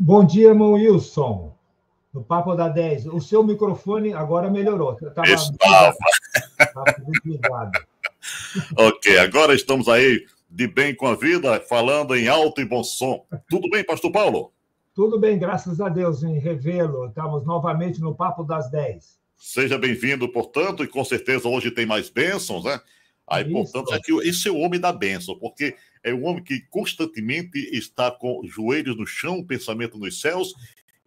Bom dia, irmão Wilson, no Papo da 10. O seu microfone agora melhorou. Estava. Estava desligado. Ok, agora estamos aí de bem com a vida, falando em alto e bom som. Tudo bem, pastor Paulo? Tudo bem, graças a Deus, em revê-lo. Estamos novamente no Papo das 10. Seja bem-vindo, portanto, e com certeza hoje tem mais bênçãos, né? Aí, portanto, é que esse é o homem da bênção, porque é um homem que constantemente está com joelhos no chão, pensamento nos céus,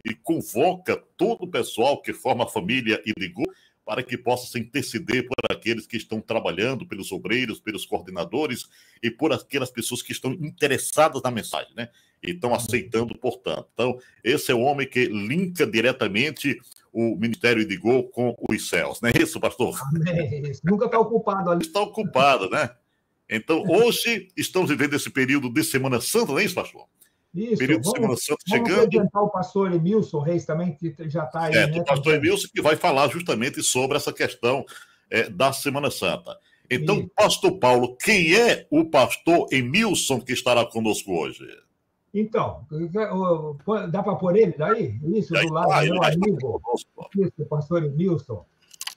e convoca todo o pessoal que forma a família e ligou para que possa se interceder por aqueles que estão trabalhando, pelos obreiros, pelos coordenadores e por aquelas pessoas que estão interessadas na mensagem, né? E estão aceitando, portanto. Então, esse é o homem que linka diretamente o Ministério Idigô com os céus, não é isso, pastor? Amém. Isso. Nunca está ocupado ali. Está ocupado, né? Então, hoje estamos vivendo esse período de Semana Santa, não é isso, pastor? Isso, período de Semana Santa vamos chegando. apresentar o pastor Emilson Reis também, que já está aí. Certo, né, o pastor Emilson que vai falar justamente sobre essa questão da Semana Santa. Então, isso. Pastor Paulo, quem é o pastor Emilson que estará conosco hoje? Então, dá para pôr ele daí? Isso, do lado, meu amigo. Isso, pastor Emilson.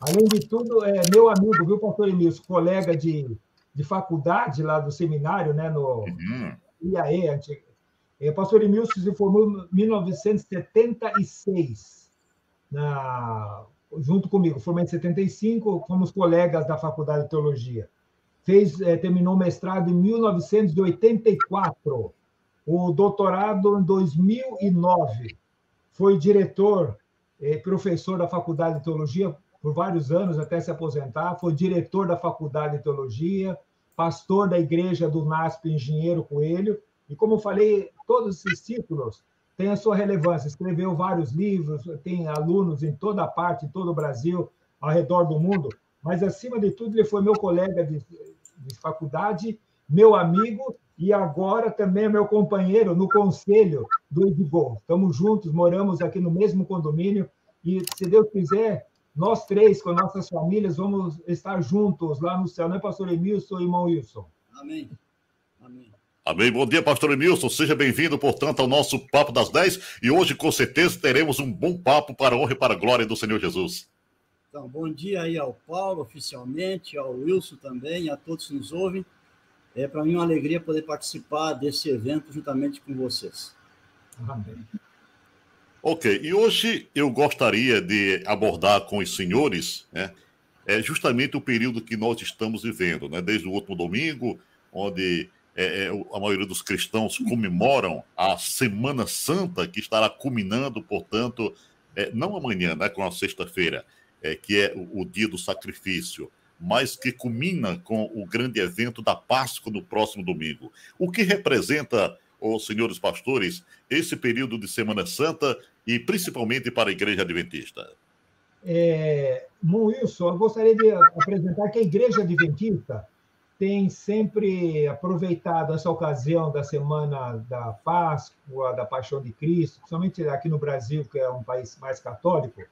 Além de tudo, é meu amigo, viu, pastor Emilson? Colega de faculdade lá do seminário, né, no IAE, antigo. Pastor Emilson se formou em 1976, junto comigo. Formei em 75, fomos colegas da Faculdade de Teologia. Terminou o mestrado em 1984, o doutorado em 2009. Foi diretor, professor da Faculdade de Teologia por vários anos, até se aposentar. Foi diretor da Faculdade de Teologia, pastor da igreja do NASP Engenheiro Coelho. E, como eu falei, todos esses títulos têm a sua relevância. Escreveu vários livros, tem alunos em toda parte, em todo o Brasil, ao redor do mundo. Mas, acima de tudo, ele foi meu colega de faculdade, meu amigo e agora também é meu companheiro no conselho do Idigô. Estamos juntos, moramos aqui no mesmo condomínio e, se Deus quiser, nós três, com nossas famílias, vamos estar juntos lá no céu. Não é, pastor Emilson e irmão Wilson? Amém. Amém. Amém. Bom dia, pastor Emilson. Seja bem-vindo, portanto, ao nosso Papo das 10. E hoje, com certeza, teremos um bom papo para a honra e para a glória do Senhor Jesus. Então, bom dia aí ao Paulo, oficialmente, ao Wilson também, a todos que nos ouvem. É para mim uma alegria poder participar desse evento juntamente com vocês. Amém. Ok, e hoje eu gostaria de abordar com os senhores, né, justamente o período que nós estamos vivendo, né, desde o último domingo, onde a maioria dos cristãos comemoram a Semana Santa, que estará culminando, portanto, não amanhã, né, com a sexta-feira, que é o dia do sacrifício, mas que culmina com o grande evento da Páscoa no próximo domingo. O que representa, os senhores pastores, esse período de Semana Santa e principalmente para a Igreja Adventista? Wilson, eu gostaria de apresentar que a Igreja Adventista tem sempre aproveitado essa ocasião da Semana da Páscoa, da Paixão de Cristo, principalmente aqui no Brasil, que é um país mais católico.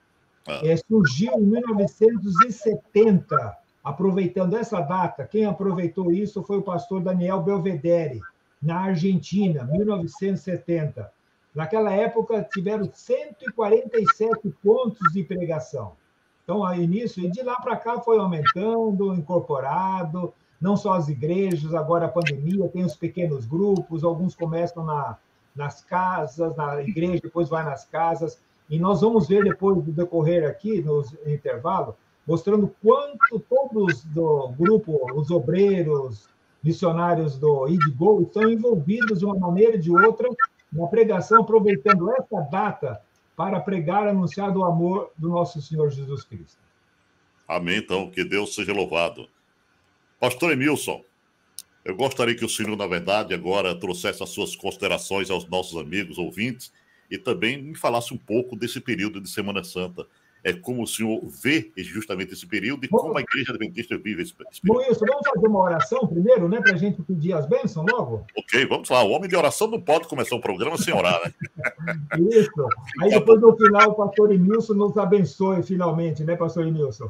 Surgiu em 1970, aproveitando essa data. Quem aproveitou isso foi o pastor Daniel Belvedere, na Argentina, 1970. Naquela época, tiveram 147 pontos de pregação. Então, ao início, e de lá para cá foi aumentando, incorporado, não só as igrejas, agora a pandemia, tem os pequenos grupos, alguns começam nas casas, na igreja, depois vai nas casas. E nós vamos ver depois do decorrer aqui, no intervalo, mostrando quanto todos do grupo, os obreiros, missionários do Idigô, estão envolvidos de uma maneira ou de outra na pregação, aproveitando essa data para pregar e anunciar do amor do nosso Senhor Jesus Cristo. Amém, então, que Deus seja louvado. Pastor Emilson, eu gostaria que o senhor, na verdade, agora trouxesse as suas considerações aos nossos amigos ouvintes e também me falasse um pouco desse período de Semana Santa. Como o senhor vê justamente esse período e como a Igreja Adventista vive esse período. Bom, isso, vamos fazer uma oração primeiro, né, para a gente pedir as bênçãos logo? Ok, vamos lá. O homem de oração não pode começar um programa sem orar, né? Isso. Aí depois, no final, o pastor Emilson nos abençoe finalmente, né, pastor Emilson?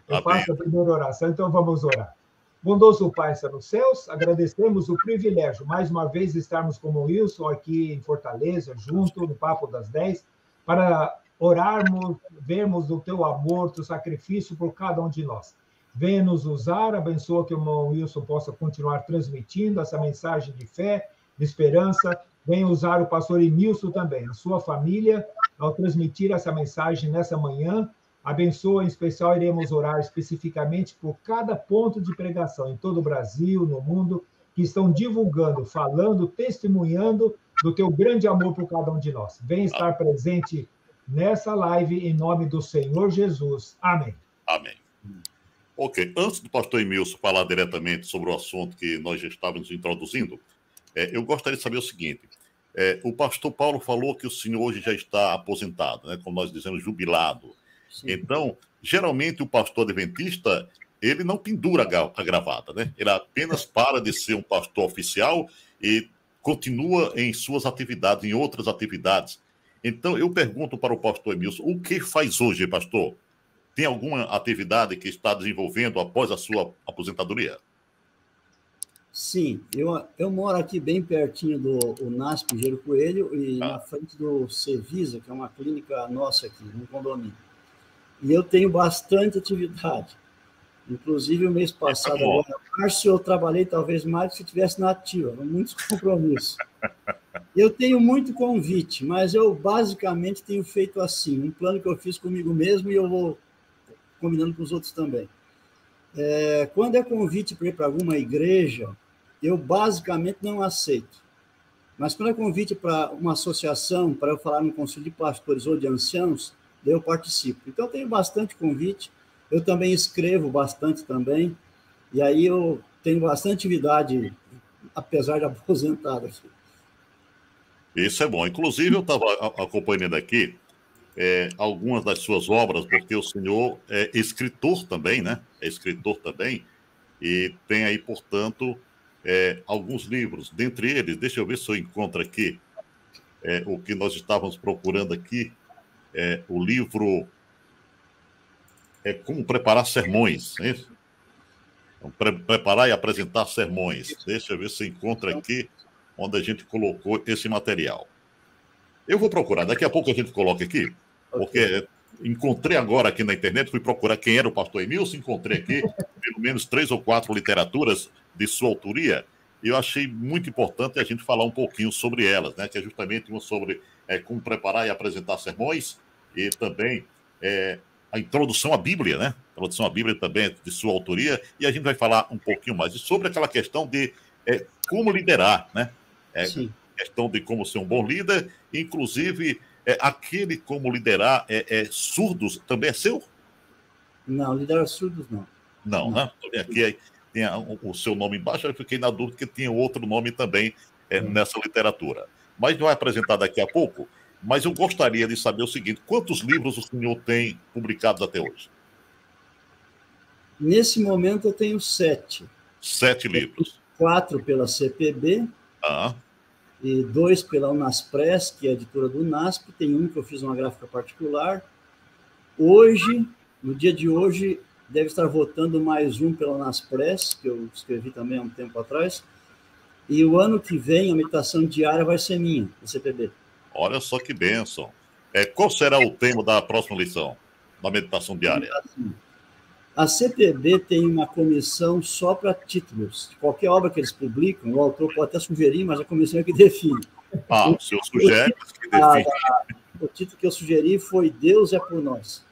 Eu faço a primeira oração, então vamos orar. Bondoso Pai está nos céus, agradecemos o privilégio, mais uma vez, de estarmos como o Wilson aqui em Fortaleza, junto, no Papo das 10, para orarmos, vermos o teu amor, o teu sacrifício por cada um de nós. Venha nos usar, abençoa que o irmão Wilson possa continuar transmitindo essa mensagem de fé, de esperança. Venha usar o pastor Emilson também, a sua família, ao transmitir essa mensagem nessa manhã. Abençoa, em especial, iremos orar especificamente por cada ponto de pregação em todo o Brasil, no mundo, que estão divulgando, falando, testemunhando do teu grande amor por cada um de nós. Venha estar presente nessa live, em nome do Senhor Jesus. Amém. Amém. Ok, antes do pastor Emilson falar diretamente sobre o assunto que nós já estávamos introduzindo, eu gostaria de saber o seguinte. O pastor Paulo falou que o senhor hoje já está aposentado, né, como nós dizemos, jubilado. Sim. Então, geralmente o pastor adventista, ele não pendura a gravata, né? Ele apenas para de ser um pastor oficial e continua em suas atividades, em outras atividades. Então, eu pergunto para o pastor Emilson, o que faz hoje, pastor? Tem alguma atividade que está desenvolvendo após a sua aposentadoria? Sim, eu moro aqui bem pertinho do NASP Engenheiro Coelho e na frente do Cevisa, que é uma clínica nossa aqui, no condomínio. E eu tenho bastante atividade. Inclusive, o mês passado, agora, em março, eu trabalhei talvez mais do que se estivesse na ativa, muitos compromissos. Eu tenho muito convite, mas eu basicamente tenho feito assim, um plano que eu fiz comigo mesmo e eu vou combinando com os outros também. Quando é convite para ir para alguma igreja, eu basicamente não aceito. Mas quando é convite para uma associação, para eu falar no conselho de pastores ou de anciãos, daí eu participo. Então, eu tenho bastante convite, eu também escrevo bastante também, e aí eu tenho bastante atividade, apesar de aposentado aqui. Isso é bom. Inclusive, eu estava acompanhando aqui algumas das suas obras, porque o senhor é escritor também, né? É escritor também, e tem aí, portanto, alguns livros. Dentre eles, deixa eu ver se eu encontro aqui o que nós estávamos procurando aqui, o livro Como Preparar Sermões, é isso? Então, preparar e apresentar sermões. Deixa eu ver se eu encontro aqui onde a gente colocou esse material. Eu vou procurar, daqui a pouco a gente coloca aqui, porque encontrei agora aqui na internet, fui procurar quem era o pastor Emilson, encontrei aqui pelo menos 3 ou 4 literaturas de sua autoria, e eu achei muito importante a gente falar um pouquinho sobre elas, né? Que é justamente uma sobre como preparar e apresentar sermões, e também a introdução à Bíblia, né? A introdução à Bíblia também é de sua autoria, e a gente vai falar um pouquinho mais sobre aquela questão de como liderar, né? Sim. Questão de como ser um bom líder, inclusive aquele como liderar surdos também é seu? Não, liderar surdos não. Não, né? Aqui tem o seu nome embaixo, eu fiquei na dúvida que tinha outro nome também nessa literatura. Mas vai apresentar daqui a pouco, mas eu gostaria de saber o seguinte, quantos livros o senhor tem publicados até hoje? Nesse momento eu tenho 7. 7 livros. 4 pela CPB, e 2 pela Unaspress, que é a editora do UNASP, tem um que eu fiz uma gráfica particular. Hoje, no dia de hoje, deve estar votando mais um pela Unaspress, que eu escrevi também há um tempo atrás, e o ano que vem a meditação diária vai ser minha, da CPB. Olha só que bênção. Qual será o tema da próxima lição, da meditação diária? A CPB tem uma comissão só para títulos. Qualquer obra que eles publicam, o autor pode até sugerir, mas a comissão é que define. O senhor sugere, que define. O título que eu sugeri foi Deus é por nós.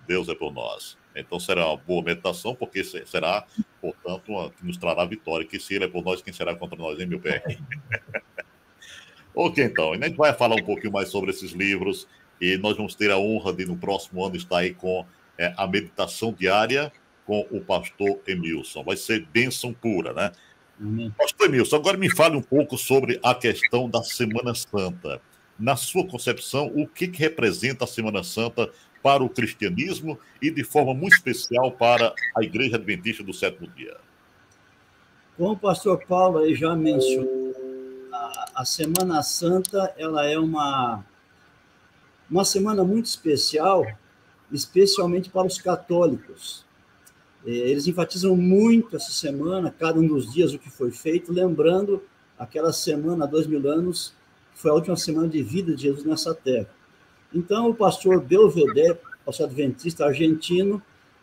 Deus é por nós. Então será uma boa meditação, porque será, portanto, que nos trará vitória, que se ele é por nós, quem será contra nós, hein, meu pé? Ok, então, a gente vai falar um pouquinho mais sobre esses livros, e nós vamos ter a honra de, no próximo ano, estar aí com a meditação diária com o pastor Emilson. Vai ser bênção pura, né? Pastor Emilson, agora me fale um pouco sobre a questão da Semana Santa. Na sua concepção, o que representa a Semana Santa para o cristianismo e, de forma muito especial, para a Igreja Adventista do Sétimo Dia? Como o pastor Paulo aí já mencionou, a Semana Santa ela é uma semana muito especial, especialmente para os católicos. Eles enfatizam muito essa semana, cada um dos dias, o que foi feito, lembrando aquela semana, há 2000 anos, que foi a última semana de vida de Jesus nessa terra. Então, o pastor Belvedere, pastor adventista argentino,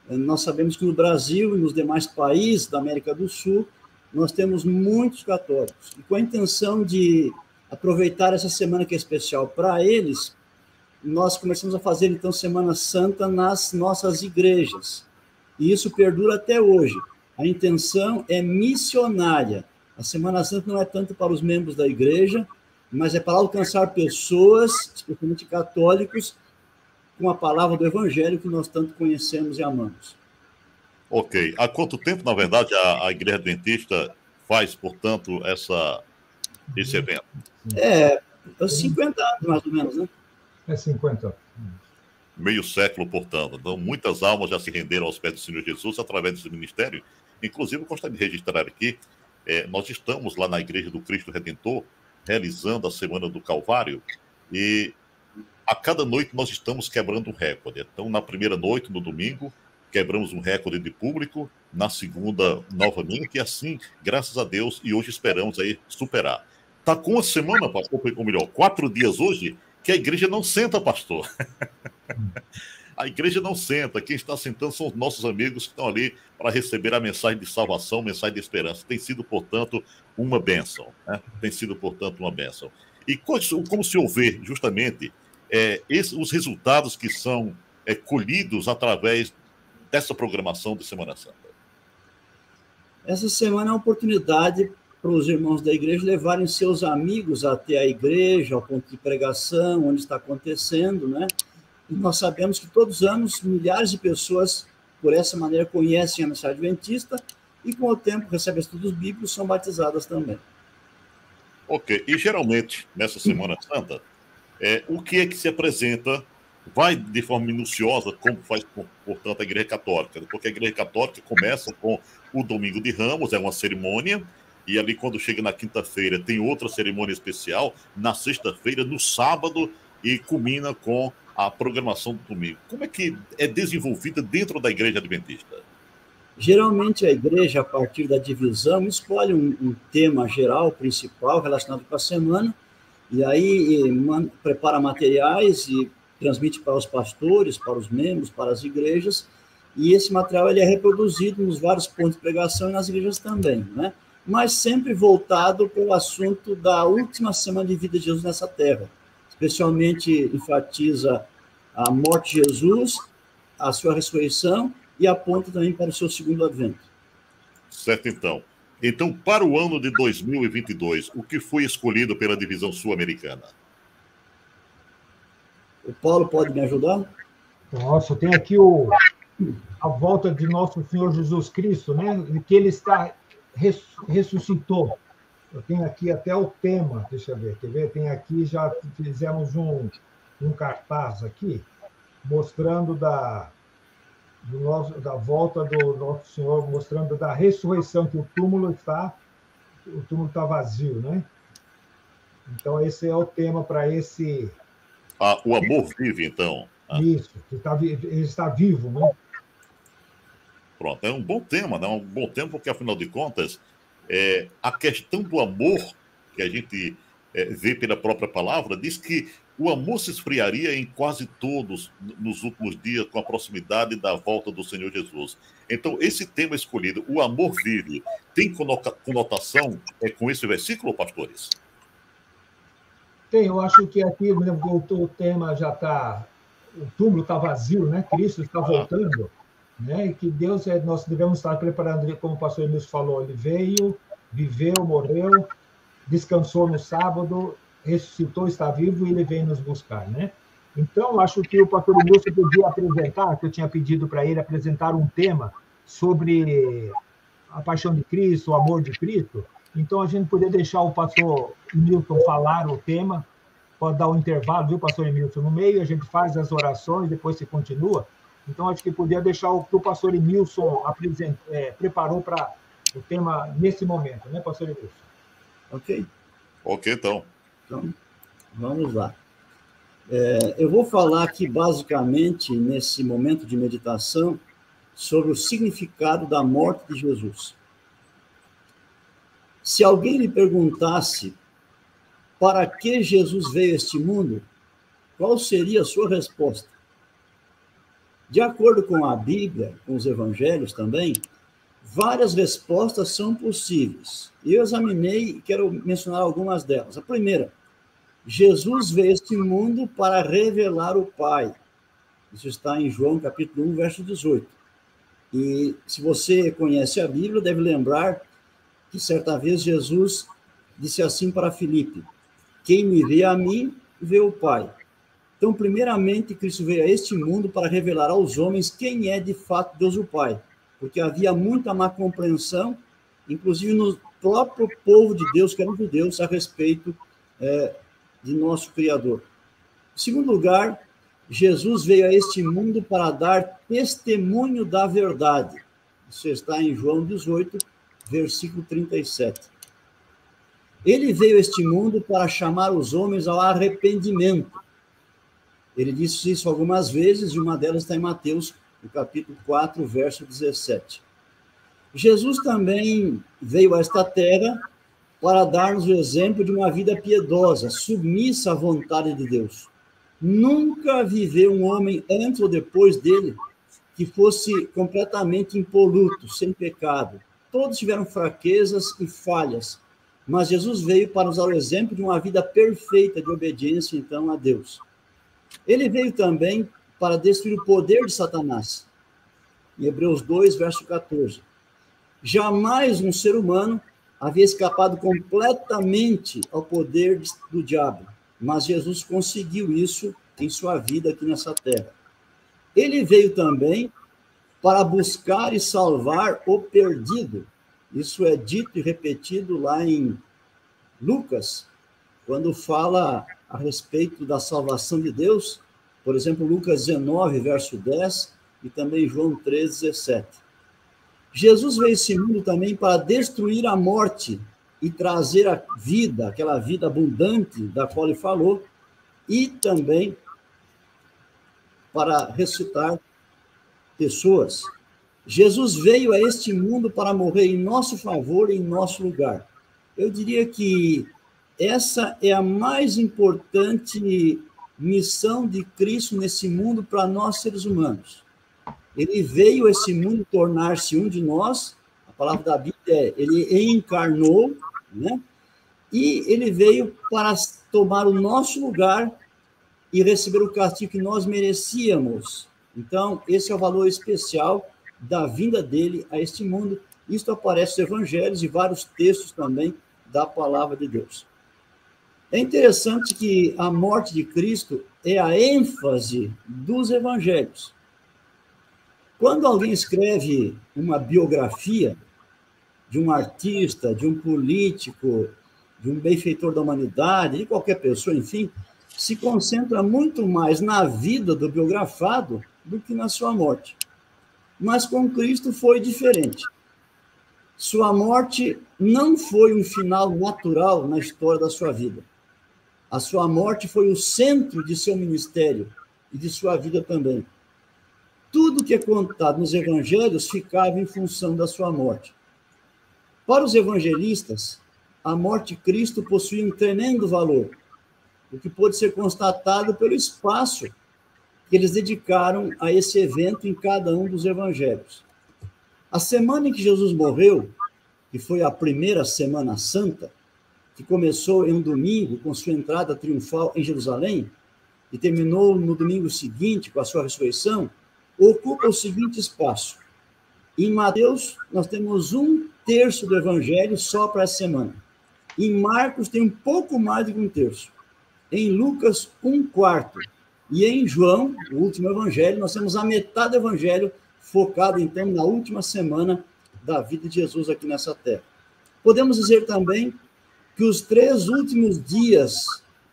nós sabemos que no Brasil e nos demais países da América do Sul, nós temos muitos católicos. E com a intenção de aproveitar essa semana que é especial para eles, nós começamos a fazer, então, Semana Santa nas nossas igrejas. E isso perdura até hoje. A intenção é missionária. A Semana Santa não é tanto para os membros da igreja, mas é para alcançar pessoas, especialmente católicos, com a palavra do Evangelho que nós tanto conhecemos e amamos. Ok. Há quanto tempo, na verdade, a Igreja Adventista faz, portanto, esse evento? 50 anos, mais ou menos, né? 50 anos. Meio século, portanto. Então, muitas almas já se renderam aos pés do Senhor Jesus através desse ministério. Inclusive, eu gostaria de registrar aqui, nós estamos lá na Igreja do Cristo Redentor, realizando a Semana do Calvário, e a cada noite nós estamos quebrando um recorde. Então, na primeira noite, no domingo, quebramos um recorde de público, na segunda, novamente, e assim, graças a Deus, e hoje esperamos aí superar. Está com uma semana, pastor, ou melhor, 4 dias hoje, que a igreja não senta, pastor. A igreja não senta. Quem está sentando são os nossos amigos que estão ali para receber a mensagem de salvação, mensagem de esperança. Tem sido, portanto, uma bênção. Né? Tem sido, portanto, uma bênção. E como se houver, justamente, os resultados que são colhidos através dessa programação de Semana Santa? Essa semana é uma oportunidade para os irmãos da igreja levarem seus amigos até a igreja, ao ponto de pregação, onde está acontecendo, né? E nós sabemos que todos os anos milhares de pessoas, por essa maneira, conhecem a mensagem adventista e, com o tempo, recebem estudos bíblicos, são batizadas também. Ok. E, geralmente, nessa Semana Santa, o que é que se apresenta? Vai de forma minuciosa, como faz, portanto, a Igreja Católica, porque a Igreja Católica começa com o Domingo de Ramos, é uma cerimônia, e ali, quando chega na quinta-feira, tem outra cerimônia especial, na sexta-feira, no sábado, e culmina com a programação do domingo. Como é que é desenvolvida dentro da Igreja Adventista? Geralmente, a igreja, a partir da divisão, escolhe um tema geral, principal, relacionado com a semana, e aí prepara materiais e transmite para os pastores, para os membros, para as igrejas, e esse material ele é reproduzido nos vários pontos de pregação e nas igrejas também, né? Mas sempre voltado para o assunto da última semana de vida de Jesus nessa terra. Especialmente enfatiza a morte de Jesus, a sua ressurreição, e aponta também para o seu segundo advento. Certo, então. Então, para o ano de 2022, o que foi escolhido pela divisão sul-americana? O Paulo pode me ajudar? Nossa, tem aqui a volta de nosso Senhor Jesus Cristo, né? Que ele ressuscitou. Eu tenho aqui até o tema, deixa eu ver, quer ver? Tem aqui, já fizemos um cartaz aqui, mostrando da volta do nosso Senhor, mostrando da ressurreição, que o túmulo está vazio, né? Então, esse é o tema para esse... O amor vive, então. Isso, ele está vivo, né? Pronto, é um bom tema, né? Um bom tema, porque, afinal de contas, a questão do amor, que a gente vê pela própria palavra, diz que o amor se esfriaria em quase todos nos últimos dias, com a proximidade da volta do Senhor Jesus. Então, esse tema escolhido, o amor vive, tem conotação com esse versículo, pastores? Tem, eu acho que aqui o tema já está... O túmulo está vazio, né? Cristo está voltando, né? E que Deus, nós devemos estar preparando, como o pastor Emílio falou, ele veio, viveu, morreu, descansou no sábado, ressuscitou, está vivo e ele vem nos buscar, né? Então, acho que o pastor Emílio podia apresentar, que eu tinha pedido para ele apresentar um tema sobre a paixão de Cristo, o amor de Cristo. Então, a gente poderia deixar o pastor Milton falar o tema, pode dar um intervalo, viu, pastor Emilson? No meio, a gente faz as orações, depois se continua. Então, acho que podia deixar o que o pastor Emilson preparou para o tema nesse momento, né, pastor Emilson? Ok. Ok, então. Então, vamos lá. Eu vou falar aqui, basicamente, nesse momento de meditação, sobre o significado da morte de Jesus. Se alguém lhe perguntasse para que Jesus veio a este mundo, qual seria a sua resposta? De acordo com a Bíblia, com os evangelhos também, várias respostas são possíveis. Eu examinei e quero mencionar algumas delas. A primeira, Jesus veio a este mundo para revelar o Pai. Isso está em João, capítulo 1, verso 18. E se você conhece a Bíblia, deve lembrar que certa vez Jesus disse assim para Filipe: quem me vê a mim, vê o Pai. Então, primeiramente, Cristo veio a este mundo para revelar aos homens quem é de fato Deus o Pai, porque havia muita má compreensão, inclusive no próprio povo de Deus, que eram judeus, a respeito de nosso Criador. Em segundo lugar, Jesus veio a este mundo para dar testemunho da verdade. Isso está em João 18, versículo 37. Ele veio a este mundo para chamar os homens ao arrependimento. Ele disse isso algumas vezes, e uma delas está em Mateus, no capítulo 4, verso 17. Jesus também veio a esta terra para dar-nos o exemplo de uma vida piedosa, submissa à vontade de Deus. Nunca viveu um homem antes ou depois dele que fosse completamente impoluto, sem pecado. Todos tiveram fraquezas e falhas, mas Jesus veio para nos dar o exemplo de uma vida perfeita de obediência, então, a Deus. Ele veio também para destruir o poder de Satanás. Em Hebreus 2, verso 14. Jamais um ser humano havia escapado completamente ao poder do diabo, mas Jesus conseguiu isso em sua vida aqui nessa terra. Ele veio também para buscar e salvar o perdido. Isso é dito e repetido lá em Lucas, quando fala a respeito da salvação de Deus, por exemplo, Lucas 19, verso 10, e também João 13, 17. Jesus veio a esse mundo também para destruir a morte e trazer a vida, aquela vida abundante da qual ele falou, e também para ressuscitar pessoas. Jesus veio a este mundo para morrer em nosso favor e em nosso lugar. Eu diria que essa é a mais importante missão de Cristo nesse mundo para nós, seres humanos. Ele veio a esse mundo tornar-se um de nós, a palavra da Bíblia é, ele encarnou, né? E ele veio para tomar o nosso lugar e receber o castigo que nós merecíamos. Então, esse é o valor especial da vinda dele a este mundo. Isto aparece nos evangelhos e vários textos também da palavra de Deus. É interessante que a morte de Cristo é a ênfase dos evangelhos. Quando alguém escreve uma biografia de um artista, de um político, de um benfeitor da humanidade, de qualquer pessoa, enfim, se concentra muito mais na vida do biografado do que na sua morte. Mas com Cristo foi diferente. Sua morte não foi um final natural na história da sua vida. A sua morte foi o centro de seu ministério e de sua vida também. Tudo que é contado nos evangelhos ficava em função da sua morte. Para os evangelistas, a morte de Cristo possui um tremendo valor, o que pode ser constatado pelo espaço que eles dedicaram a esse evento em cada um dos evangelhos. A semana em que Jesus morreu, que foi a primeira Semana Santa, que começou em um domingo com sua entrada triunfal em Jerusalém e terminou no domingo seguinte com a sua ressurreição, ocupa o seguinte espaço. Em Mateus, nós temos 1/3 do evangelho só para essa semana. Em Marcos, tem um pouco mais do que 1/3. Em Lucas, 1/4. E em João, o último evangelho, nós temos a metade do evangelho focado, então, na última semana da vida de Jesus aqui nessa terra. Podemos dizer também que os 3 últimos dias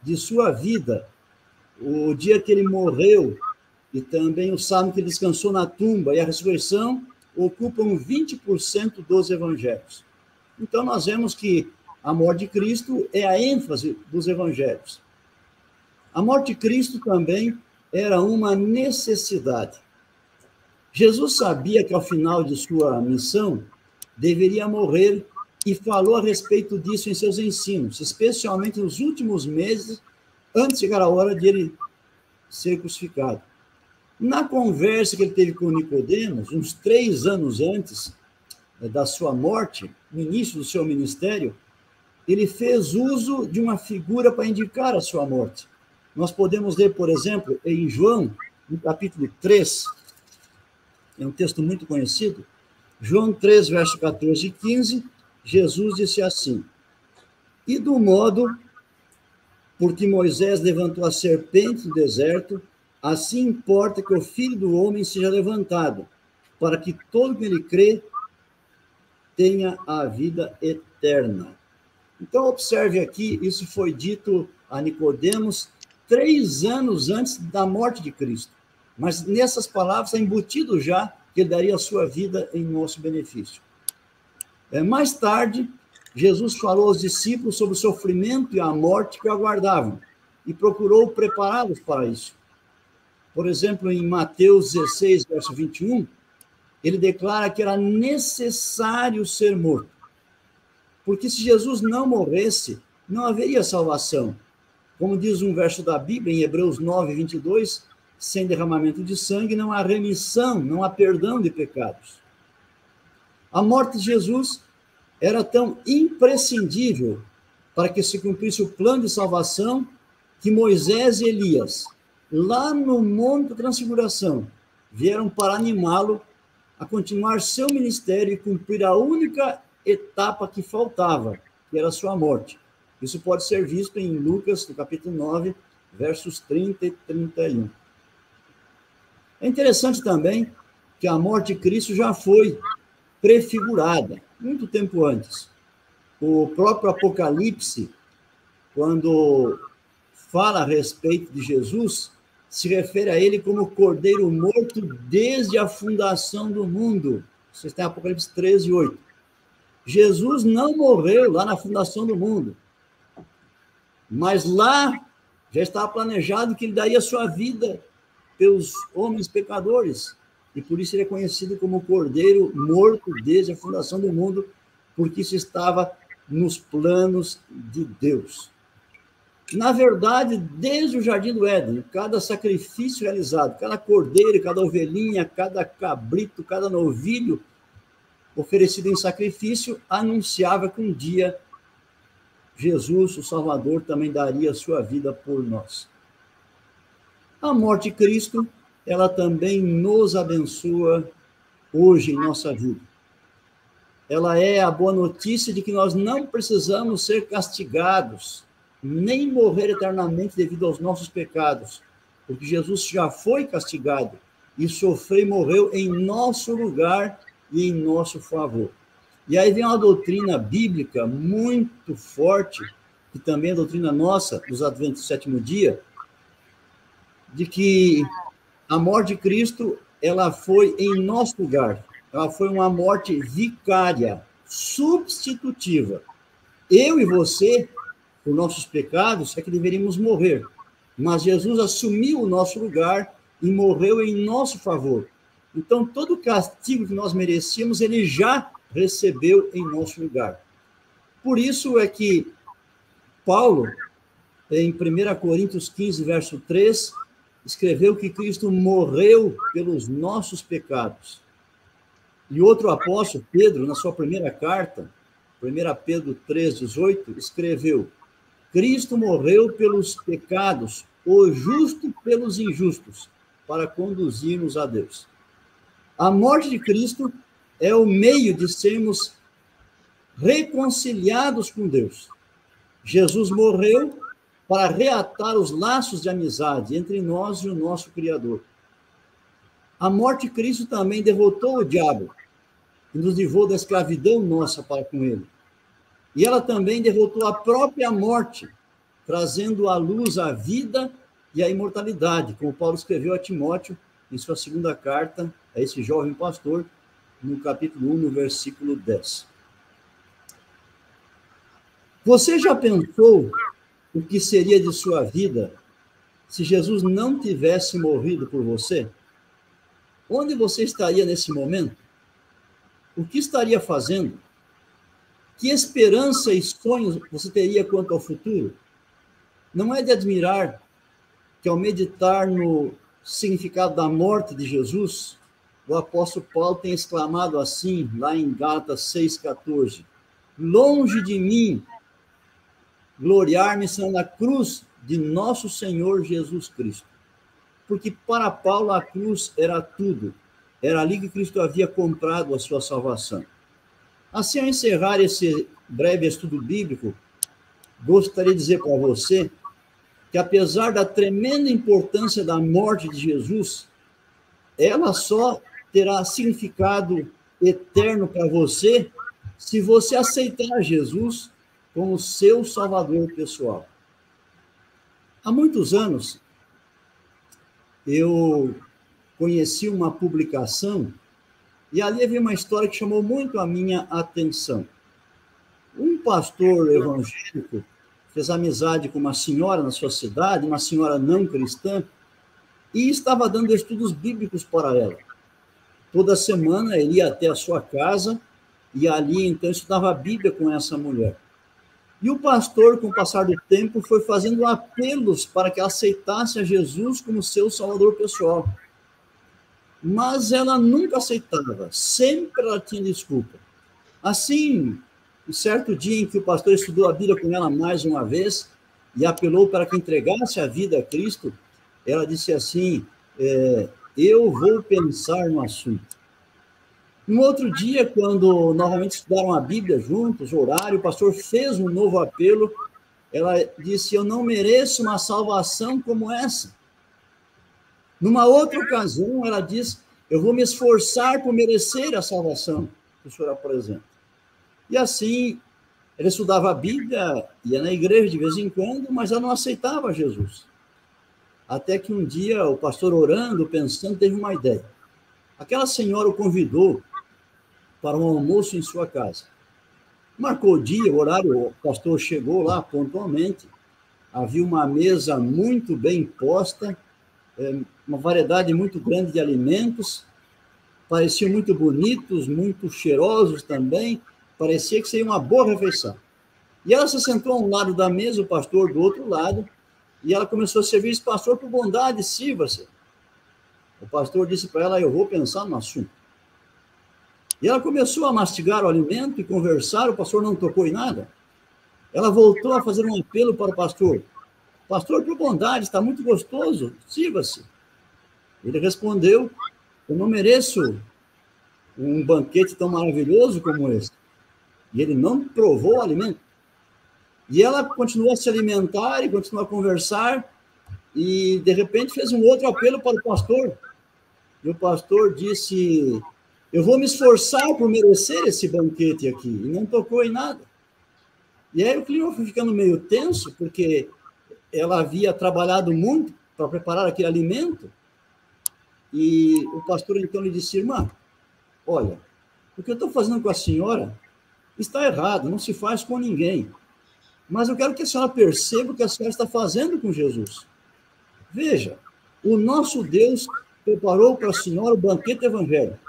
de sua vida, o dia que ele morreu, e também o sábado que ele descansou na tumba e a ressurreição, ocupam 20% dos evangelhos. Então, nós vemos que a morte de Cristo é a ênfase dos evangelhos. A morte de Cristo também era uma necessidade. Jesus sabia que, ao final de sua missão, deveria morrer e falou a respeito disso em seus ensinos, especialmente nos últimos meses, antes de chegar a hora de ele ser crucificado. Na conversa que ele teve com Nicodemos, uns 3 anos antes da sua morte, no início do seu ministério, ele fez uso de uma figura para indicar a sua morte. Nós podemos ler, por exemplo, em João, no capítulo 3, é um texto muito conhecido, João 3, verso 14 e 15, Jesus disse assim: e do modo porque Moisés levantou a serpente no deserto, assim importa que o Filho do Homem seja levantado, para que todo que nele crê tenha a vida eterna. Então, observe aqui, isso foi dito a Nicodemos 3 anos antes da morte de Cristo. Mas nessas palavras está embutido já que ele daria a sua vida em nosso benefício. Mais tarde, Jesus falou aos discípulos sobre o sofrimento e a morte que o aguardavam e procurou prepará-los para isso. Por exemplo, em Mateus 16, verso 21, ele declara que era necessário ser morto. Porque se Jesus não morresse, não haveria salvação. Como diz um verso da Bíblia, em Hebreus 9, 22, sem derramamento de sangue não há remissão, não há perdão de pecados. A morte de Jesus era tão imprescindível para que se cumprisse o plano de salvação que Moisés e Elias, lá no Monte da Transfiguração, vieram para animá-lo a continuar seu ministério e cumprir a única etapa que faltava, que era a sua morte. Isso pode ser visto em Lucas, no capítulo 9, versos 30 e 31. É interessante também que a morte de Cristo já foi prefigurada, muito tempo antes. O próprio Apocalipse, quando fala a respeito de Jesus, se refere a ele como Cordeiro morto desde a fundação do mundo. Vocês têm Apocalipse 13, 8. Jesus não morreu lá na fundação do mundo, mas lá já estava planejado que ele daria a sua vida pelos homens pecadores, e por isso ele é conhecido como Cordeiro morto desde a fundação do mundo, porque isso estava nos planos de Deus. Na verdade, desde o Jardim do Éden, cada sacrifício realizado, cada cordeiro, cada ovelhinha, cada cabrito, cada novilho oferecido em sacrifício, anunciava que um dia Jesus, o Salvador, também daria a sua vida por nós. A morte de Cristo, ela também nos abençoa hoje em nossa vida. Ela é a boa notícia de que nós não precisamos ser castigados, nem morrer eternamente devido aos nossos pecados, porque Jesus já foi castigado e sofreu e morreu em nosso lugar e em nosso favor. E aí vem uma doutrina bíblica muito forte, que também é a doutrina nossa, dos Adventistas do Sétimo Dia, de que a morte de Cristo, ela foi em nosso lugar. Ela foi uma morte vicária, substitutiva. Eu e você, por nossos pecados, é que deveríamos morrer. Mas Jesus assumiu o nosso lugar e morreu em nosso favor. Então, todo o castigo que nós merecíamos, ele já recebeu em nosso lugar. Por isso é que Paulo, em 1 Coríntios 15, verso 3, escreveu que Cristo morreu pelos nossos pecados. E outro apóstolo, Pedro, na sua primeira carta, 1 Pedro 3, 18, escreveu: Cristo morreu pelos pecados, o justo pelos injustos, para conduzir-nos a Deus. A morte de Cristo é o meio de sermos reconciliados com Deus. Jesus morreu para reatar os laços de amizade entre nós e o nosso Criador. A morte de Cristo também derrotou o diabo e nos livrou da escravidão nossa para com ele. E ela também derrotou a própria morte, trazendo à luz a vida e a imortalidade, como Paulo escreveu a Timóteo em sua segunda carta a esse jovem pastor, no capítulo 1, no versículo 10. Você já pensou o que seria de sua vida se Jesus não tivesse morrido por você? onde você estaria nesse momento? O que estaria fazendo? Que esperança e sonhos você teria quanto ao futuro? Não é de admirar que, ao meditar no significado da morte de Jesus, o apóstolo Paulo tem exclamado assim, lá em Gálatas 6,14: longe de mim gloriar-me senão na cruz de nosso Senhor Jesus Cristo. Porque para Paulo a cruz era tudo. Era ali que Cristo havia comprado a sua salvação. Assim, ao encerrar esse breve estudo bíblico, gostaria de dizer para você que, apesar da tremenda importância da morte de Jesus, ela só terá significado eterno para você se você aceitar Jesus como seu Salvador pessoal. Há muitos anos, eu conheci uma publicação e ali havia uma história que chamou muito a minha atenção. Um pastor evangélico fez amizade com uma senhora na sua cidade, uma senhora não cristã, e estava dando estudos bíblicos para ela. Toda semana ele ia até a sua casa e ali, então, estudava a Bíblia com essa mulher. E o pastor, com o passar do tempo, foi fazendo apelos para que ela aceitasse a Jesus como seu salvador pessoal. Mas ela nunca aceitava, sempre ela tinha desculpa. Assim, um certo dia em que o pastor estudou a Bíblia com ela mais uma vez e apelou para que entregasse a vida a Cristo, ela disse assim, eu vou pensar no assunto. Um outro dia, quando novamente estudaram a Bíblia juntos, oraram, o pastor fez um novo apelo, ela disse, eu não mereço uma salvação como essa. Numa outra ocasião, ela disse, eu vou me esforçar por merecer a salvação que o senhor apresenta. E assim, ela estudava a Bíblia, ia na igreja de vez em quando, mas ela não aceitava Jesus. Até que um dia, o pastor orando, pensando, teve uma ideia. Aquela senhora o convidou para um almoço em sua casa. Marcou o dia, o horário, o pastor chegou lá pontualmente, havia uma mesa muito bem posta, uma variedade muito grande de alimentos, pareciam muito bonitos, muito cheirosos também, parecia que seria uma boa refeição. E ela se sentou a um lado da mesa, o pastor do outro lado, e ela começou a servir esse pastor, por bondade, sirva-se. O pastor disse para ela, eu vou pensar no assunto. E ela começou a mastigar o alimento e conversar, o pastor não tocou em nada. Ela voltou a fazer um apelo para o pastor. Pastor, por bondade, está muito gostoso, sirva-se. Ele respondeu, eu não mereço um banquete tão maravilhoso como esse. E ele não provou o alimento. E ela continuou a se alimentar e continuou a conversar, e de repente fez um outro apelo para o pastor. E o pastor disse, eu vou me esforçar por merecer esse banquete aqui. E não tocou em nada. E aí o clima foi ficando meio tenso, porque ela havia trabalhado muito para preparar aquele alimento. E o pastor então lhe disse, irmã, olha, o que eu estou fazendo com a senhora está errado, não se faz com ninguém. Mas eu quero que a senhora perceba o que a senhora está fazendo com Jesus. Veja, o nosso Deus preparou para a senhora o banquete evangélico.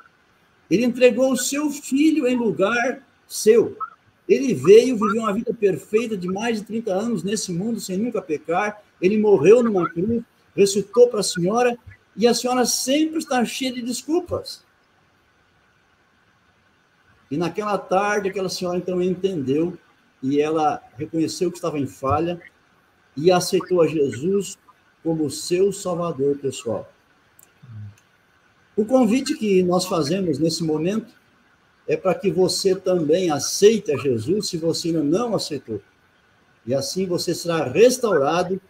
Ele entregou o seu filho em lugar seu. Ele veio, viveu uma vida perfeita de mais de 30 anos nesse mundo, sem nunca pecar. Ele morreu numa cruz, ressuscitou para a senhora, e a senhora sempre está cheia de desculpas. E naquela tarde, aquela senhora então entendeu, e ela reconheceu que estava em falha, e aceitou a Jesus como seu Salvador pessoal. O convite que nós fazemos nesse momento é para que você também aceite a Jesus, se você ainda não aceitou. E assim você será restaurado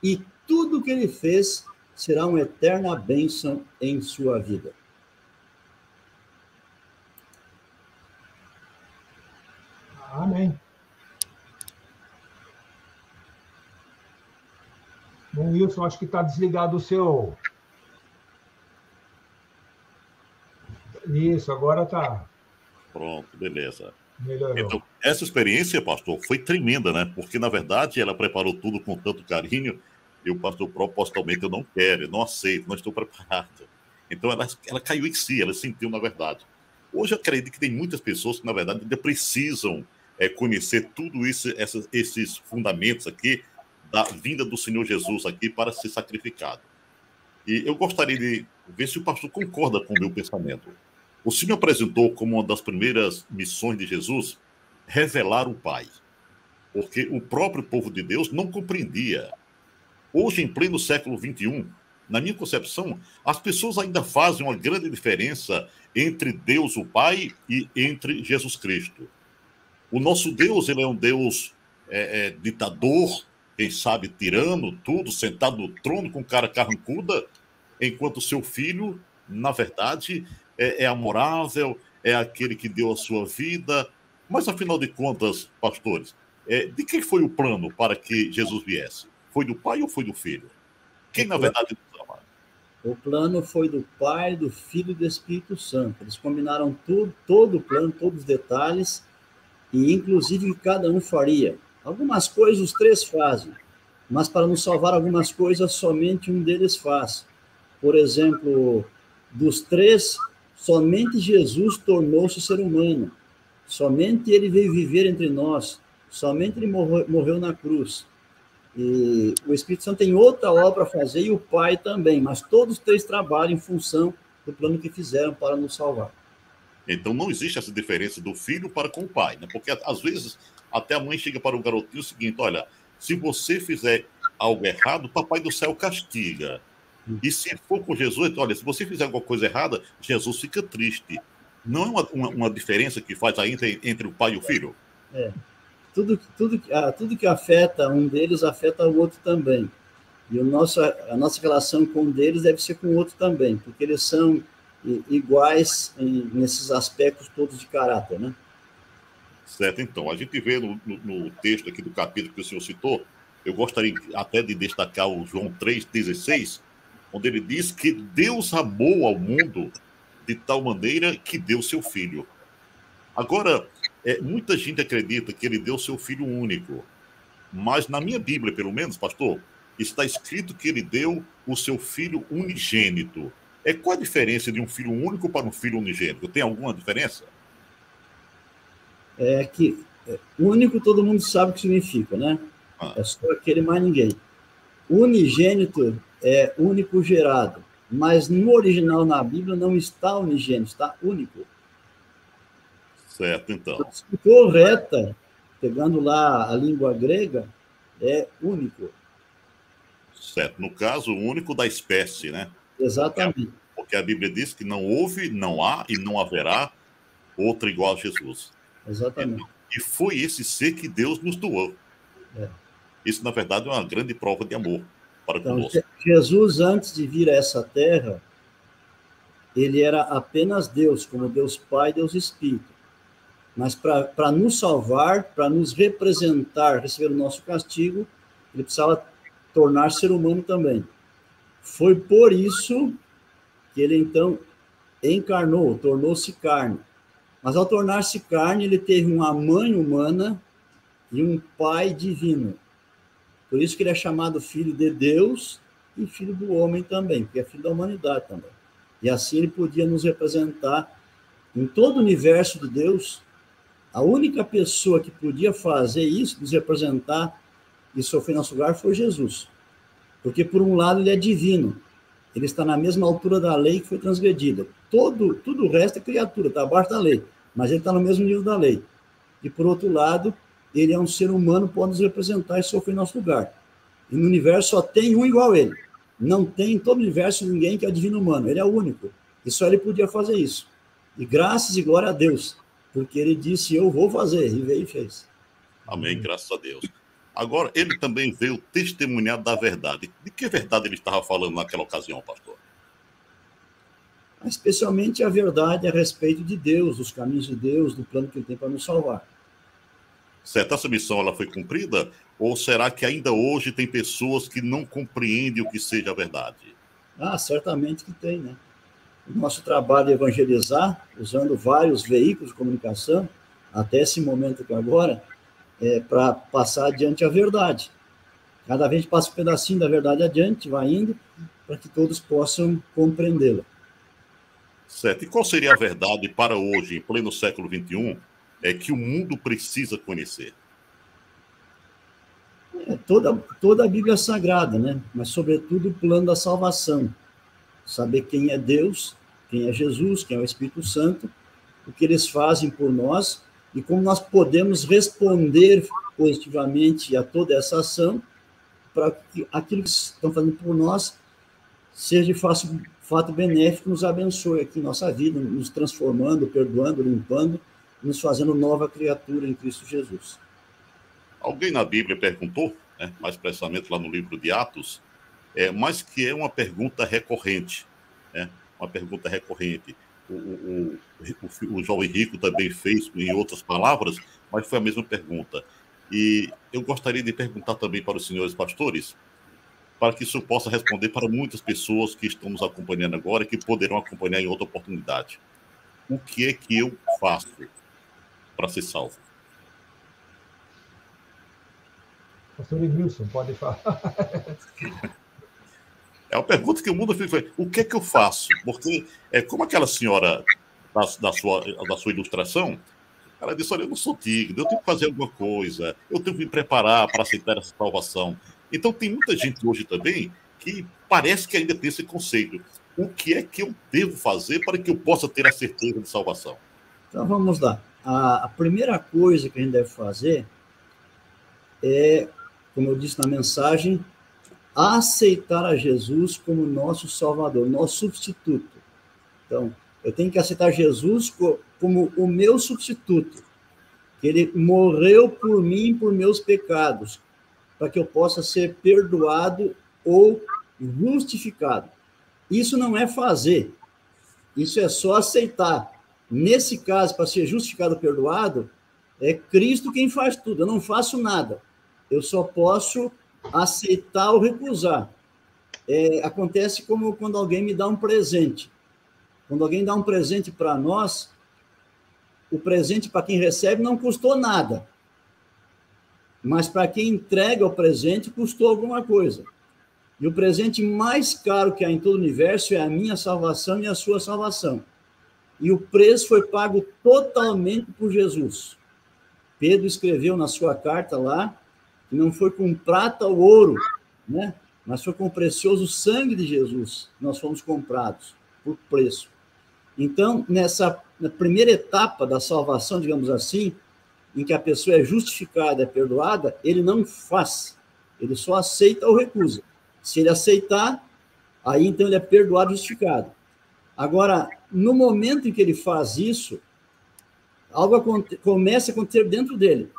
e tudo o que ele fez será uma eterna bênção em sua vida. Amém. Bom, Wilson, acho que está desligado o seu... Isso, agora está. Pronto, beleza. Melhorou. Então, essa experiência, pastor, foi tremenda, né? Porque, na verdade, ela preparou tudo com tanto carinho e o pastor, propositalmente, eu não quero, eu não aceito, não estou preparado. Então, ela caiu em si, ela sentiu, na verdade. Hoje, eu acredito que tem muitas pessoas que, na verdade, ainda precisam conhecer tudo isso, esses fundamentos aqui, da vinda do Senhor Jesus aqui para ser sacrificado. E eu gostaria de ver se o pastor concorda com o meu pensamento. O Senhor apresentou como uma das primeiras missões de Jesus revelar o Pai, porque o próprio povo de Deus não compreendia. Hoje, em pleno século XXI, na minha concepção, as pessoas ainda fazem uma grande diferença entre Deus, o Pai, e entre Jesus Cristo. O nosso Deus, ele é um Deus ditador, quem sabe tirano, tudo, sentado no trono com cara carrancuda, enquanto o seu filho, na verdade, é amorável, é aquele que deu a sua vida. Mas, afinal de contas, pastores, de quem foi o plano para que Jesus viesse? Foi do Pai ou foi do Filho? Quem, na verdade, nos ama? O plano foi do Pai, do Filho e do Espírito Santo. Eles combinaram tudo, todo o plano, todos os detalhes, e inclusive cada um faria. Algumas coisas os três fazem, mas para nos salvar algumas coisas, somente um deles faz. Por exemplo, dos três, somente Jesus tornou-se ser humano. Somente ele veio viver entre nós. Somente ele morreu na cruz. E o Espírito Santo tem outra obra a fazer e o Pai também, mas todos os três trabalham em função do plano que fizeram para nos salvar. Então não existe essa diferença do filho para com o pai, né? Porque às vezes até a mãe chega para o garotinho o seguinte: olha, se você fizer algo errado, o papai do céu castiga. E se for com Jesus, olha, se você fizer alguma coisa errada, Jesus fica triste. Não é uma diferença que faz ainda entre o pai e o filho? Tudo que afeta um deles afeta o outro também. E a nossa relação com um deles deve ser com o outro também, porque eles são iguais nesses aspectos todos de caráter, né? Certo, então. A gente vê no texto aqui do capítulo que o senhor citou, eu gostaria até de destacar o João 3,16, onde ele diz que Deus amou ao mundo de tal maneira que deu seu Filho. Agora, muita gente acredita que ele deu seu Filho único, mas na minha Bíblia, pelo menos, pastor, está escrito que ele deu o seu Filho unigênito. Qual a diferença de um filho único para um filho unigênito? Tem alguma diferença? Que único todo mundo sabe o que significa, né? É só aquele mais ninguém. Unigênito é único gerado, mas no original na Bíblia não está unigênito, está único. Certo, então. A correta, pegando lá a língua grega, é único. Certo. No caso, único da espécie, né? Exatamente. Porque a Bíblia diz que não houve, não há e não haverá outro igual a Jesus. Exatamente. E foi esse ser que Deus nos doou. Isso, na verdade, é uma grande prova de amor para conosco. Jesus, antes de vir a essa terra, ele era apenas Deus, como Deus Pai, Deus Espírito. Mas para nos salvar, para nos representar, receber o nosso castigo, ele precisava tornar ser humano também. Foi por isso que ele, então, encarnou, tornou-se carne. Mas, ao tornar-se carne, ele teve uma mãe humana e um pai divino. Por isso que ele é chamado filho de Deus e filho do homem também, porque é filho da humanidade também. E assim ele podia nos representar em todo o universo de Deus. A única pessoa que podia fazer isso, nos representar e sofrer nosso lugar, foi Jesus. Porque, por um lado, ele é divino. Ele está na mesma altura da lei que foi transgredida. Tudo o resto é criatura, está abaixo da lei. Mas ele está no mesmo nível da lei. E, por outro lado, ele é um ser humano, pode nos representar e sofrer nosso lugar. E no universo só tem um igual a ele. Não tem em todo o universo ninguém que é divino humano. Ele é o único. E só ele podia fazer isso. E graças e glória a Deus. Porque ele disse, eu vou fazer. E veio e fez. Amém, graças a Deus. Agora, ele também veio testemunhar da verdade. De que verdade ele estava falando naquela ocasião, pastor? Especialmente a verdade a respeito de Deus, dos caminhos de Deus, do plano que ele tem para nos salvar. Certo, essa missão ela foi cumprida? Ou será que ainda hoje tem pessoas que não compreendem o que seja a verdade? Certamente que tem, né? O nosso trabalho é evangelizar, usando vários veículos de comunicação, até esse momento aqui agora, para passar adiante a verdade. Cada vez passa um pedacinho da verdade adiante, vai indo, para que todos possam compreendê-la. Certo. E qual seria a verdade para hoje, em pleno século XXI, que o mundo precisa conhecer? Toda a Bíblia é sagrada, né? Mas, sobretudo, o plano da salvação. Saber quem é Deus, quem é Jesus, quem é o Espírito Santo, o que eles fazem por nós e como nós podemos responder positivamente a toda essa ação para que aquilo que estão fazendo por nós seja de fato benéfico, nos abençoe aqui em nossa vida, nos transformando, perdoando, limpando, nos fazendo nova criatura em Cristo Jesus. Alguém na Bíblia perguntou, né, mais precisamente lá no livro de Atos, mas que é uma pergunta recorrente, né? Uma pergunta recorrente. O jovem rico também fez, em outras palavras, mas foi a mesma pergunta. E eu gostaria de perguntar também para os senhores pastores, para que isso possa responder para muitas pessoas que estão nos acompanhando agora e que poderão acompanhar em outra oportunidade. O que é que eu faço para ser salvo? Pastor Edmilson, pode falar. É uma pergunta que o mundo fica. O que é que eu faço? Porque, como aquela senhora da sua ilustração, ela disse: olha, eu não sou digno, eu tenho que fazer alguma coisa, eu tenho que me preparar para aceitar essa salvação. Então, tem muita gente hoje também que parece que ainda tem esse conceito. O que é que eu devo fazer para que eu possa ter a certeza de salvação? Então, vamos lá. A primeira coisa que a gente deve fazer é, como eu disse na mensagem, aceitar a Jesus como nosso Salvador, nosso substituto. Então, eu tenho que aceitar Jesus como o meu substituto, que ele morreu por mim, por meus pecados, para que eu possa ser perdoado ou justificado. Isso não é fazer, isso é só aceitar. Nesse caso, para ser justificado ou perdoado, é Cristo quem faz tudo, eu não faço nada. Eu só posso aceitar ou recusar. Acontece como quando alguém me dá um presente. Quando alguém dá um presente para nós, o presente para quem recebe não custou nada. Mas para quem entrega o presente, custou alguma coisa. E o presente mais caro que há em todo o universo é a minha salvação e a sua salvação. E o preço foi pago totalmente por Jesus. Pedro escreveu na sua carta lá, que não foi com prata ou ouro, né? Mas foi com o precioso sangue de Jesus. Nós fomos comprados por preço. Então, na primeira etapa da salvação, digamos assim, em que a pessoa é justificada, é perdoada, ele não faz, ele só aceita ou recusa. Se ele aceitar, aí então ele é perdoado, justificado. Agora, no momento em que ele faz isso, algo começa a acontecer dentro dele,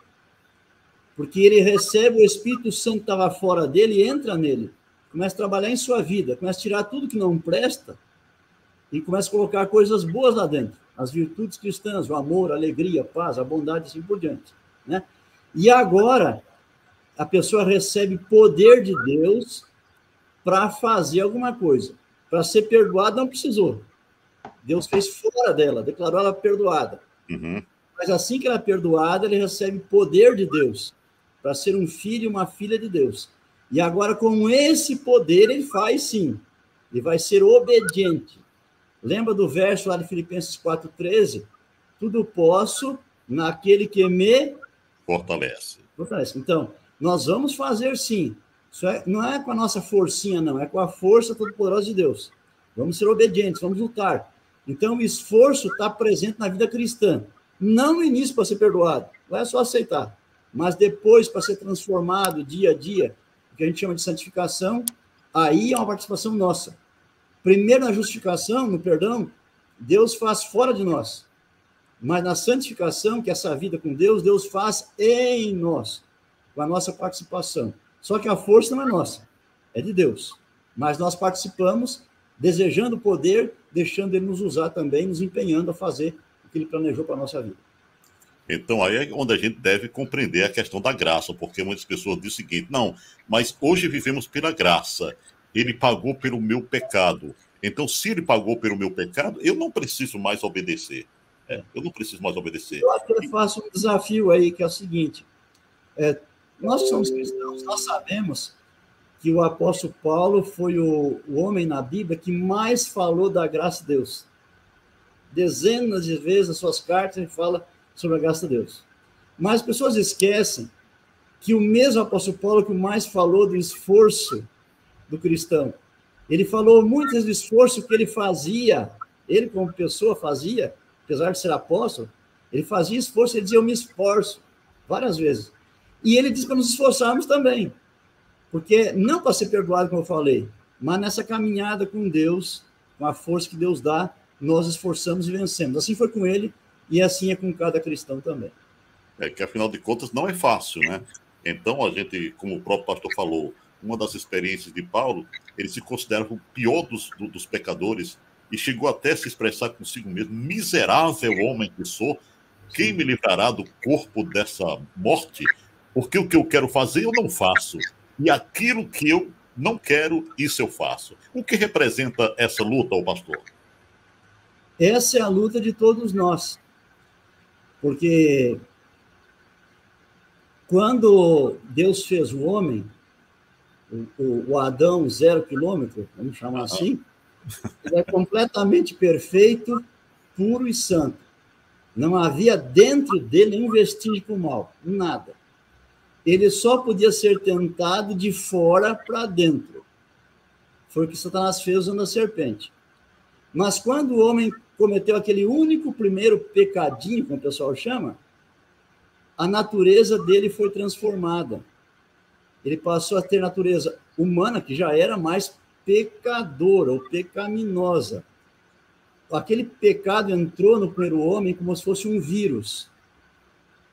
porque ele recebe o Espírito Santo que estava fora dele e entra nele, começa a trabalhar em sua vida, começa a tirar tudo que não presta e começa a colocar coisas boas lá dentro, as virtudes cristãs, o amor, a alegria, a paz, a bondade, assim por diante, né? E agora, a pessoa recebe poder de Deus para fazer alguma coisa. Para ser perdoada, não precisou. Deus fez fora dela, declarou ela perdoada. Uhum. Mas assim que ela é perdoada, ele recebe poder de Deus para ser um filho e uma filha de Deus. E agora, com esse poder, ele faz sim. Ele vai ser obediente. Lembra do verso lá de Filipenses 4,13? Tudo posso naquele que me fortalece. Então, nós vamos fazer sim. Isso não é com a nossa forcinha, não. É com a força todo-poderosa de Deus. Vamos ser obedientes, vamos lutar. Então, o esforço está presente na vida cristã. Não no início para ser perdoado. Não é só aceitar. Mas depois, para ser transformado dia a dia, o que a gente chama de santificação, aí é uma participação nossa. Primeiro, na justificação, no perdão, Deus faz fora de nós. Mas na santificação, que é essa vida com Deus, Deus faz em nós, com a nossa participação. Só que a força não é nossa, é de Deus. Mas nós participamos, desejando o poder, deixando Ele nos usar também, nos empenhando a fazer o que Ele planejou para a nossa vida. Então, aí é onde a gente deve compreender a questão da graça, porque muitas pessoas dizem o seguinte: não, mas hoje vivemos pela graça, ele pagou pelo meu pecado. Então, se ele pagou pelo meu pecado, eu não preciso mais obedecer. Eu não preciso mais obedecer. Eu até faço um desafio aí, que é o seguinte: nós que somos cristãos, nós sabemos que o apóstolo Paulo foi o homem na Bíblia que mais falou da graça de Deus. dezenas de vezes nas suas cartas, ele fala sobre a graça de Deus. Mas as pessoas esquecem que o mesmo apóstolo Paulo que mais falou do esforço do cristão, ele falou muito do esforço que ele fazia, ele como pessoa fazia, apesar de ser apóstolo, ele fazia esforço, ele dizia, eu me esforço, várias vezes. E ele diz para nos esforçarmos também, porque não para ser perdoado, como eu falei, mas nessa caminhada com Deus, com a força que Deus dá, nós esforçamos e vencemos. Assim foi com ele, e assim é com cada cristão também. Que afinal de contas não é fácil, né? Então a gente, como o próprio pastor falou, uma das experiências de Paulo, ele se considera o pior dos pecadores e chegou até a se expressar consigo mesmo, miserável homem que sou, quem me livrará do corpo dessa morte? Porque o que eu quero fazer eu não faço, e aquilo que eu não quero, isso eu faço. O que representa essa luta, ô pastor? Essa é a luta de todos nós, porque quando Deus fez o homem, o Adão 0 quilômetro, vamos chamar assim, ele é completamente perfeito, puro e santo. Não havia dentro dele nenhum vestígio do mal, nada. Ele só podia ser tentado de fora para dentro. Foi o que Satanás fez usando a serpente. Mas quando o homem cometeu aquele único primeiro pecadinho, como o pessoal chama, a natureza dele foi transformada. Ele passou a ter natureza humana, que já era mais pecadora ou pecaminosa. Aquele pecado entrou no primeiro homem como se fosse um vírus.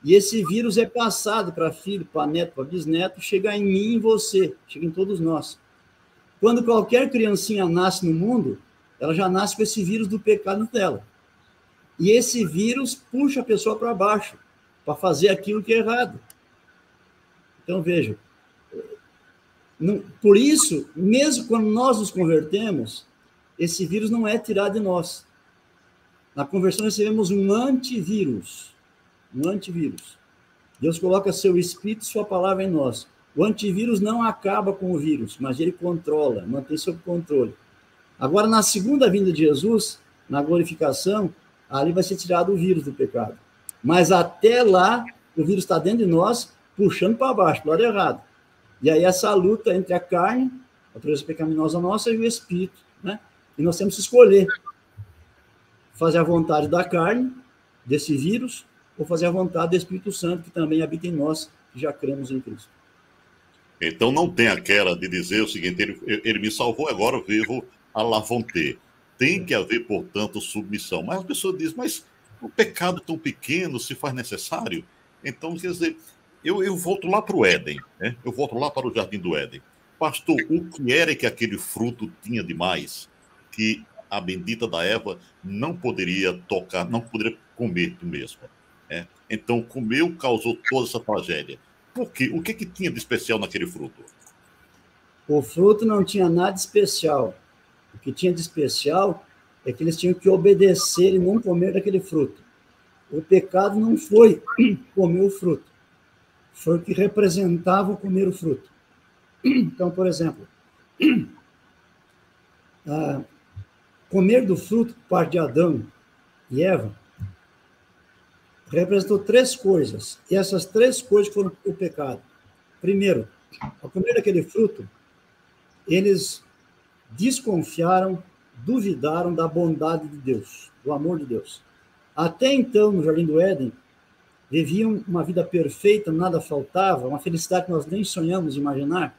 E esse vírus é passado para filho, para neto, para bisneto, chega em mim e em você, chega em todos nós. Quando qualquer criancinha nasce no mundo, ela já nasce com esse vírus do pecado dela. E esse vírus puxa a pessoa para baixo, para fazer aquilo que é errado. Então, veja, por isso, mesmo quando nós nos convertemos, esse vírus não é tirado de nós. Na conversão recebemos um antivírus. Um antivírus. Deus coloca seu Espírito e sua palavra em nós. O antivírus não acaba com o vírus, mas ele controla, mantém sob controle. Agora, na segunda vinda de Jesus, na glorificação, ali vai ser tirado o vírus do pecado. Mas até lá, o vírus está dentro de nós, puxando para baixo, para o lado errado. E aí essa luta entre a carne, a natureza pecaminosa nossa, e o Espírito, né? E nós temos que escolher fazer a vontade da carne, desse vírus, ou fazer a vontade do Espírito Santo, que também habita em nós, que já cremos em Cristo. Então não tem aquela de dizer o seguinte, ele me salvou, agora eu vivo à la vontade. Tem que haver, portanto, submissão. Mas as pessoas dizem, mas o pecado tão pequeno se faz necessário? Então, quer dizer, eu volto lá para o Éden, né? Eu volto lá para o Jardim do Éden. Pastor, o que era que aquele fruto tinha de mais que a bendita da Eva não poderia tocar, não poderia comer do mesmo? Então, comeu, causou toda essa tragédia. Por quê? O que tinha de especial naquele fruto? O fruto não tinha nada de especial. O que tinha de especial é que eles tinham que obedecer e não comer daquele fruto. O pecado não foi comer o fruto. Foi o que representava comer o fruto. Então, por exemplo, comer do fruto, por parte de Adão e Eva, representou 3 coisas. E essas 3 coisas foram o pecado. Primeiro, ao comer daquele fruto, eles desconfiaram, duvidaram da bondade de Deus, do amor de Deus. Até então, no Jardim do Éden, viviam uma vida perfeita, nada faltava, uma felicidade que nós nem sonhamos imaginar.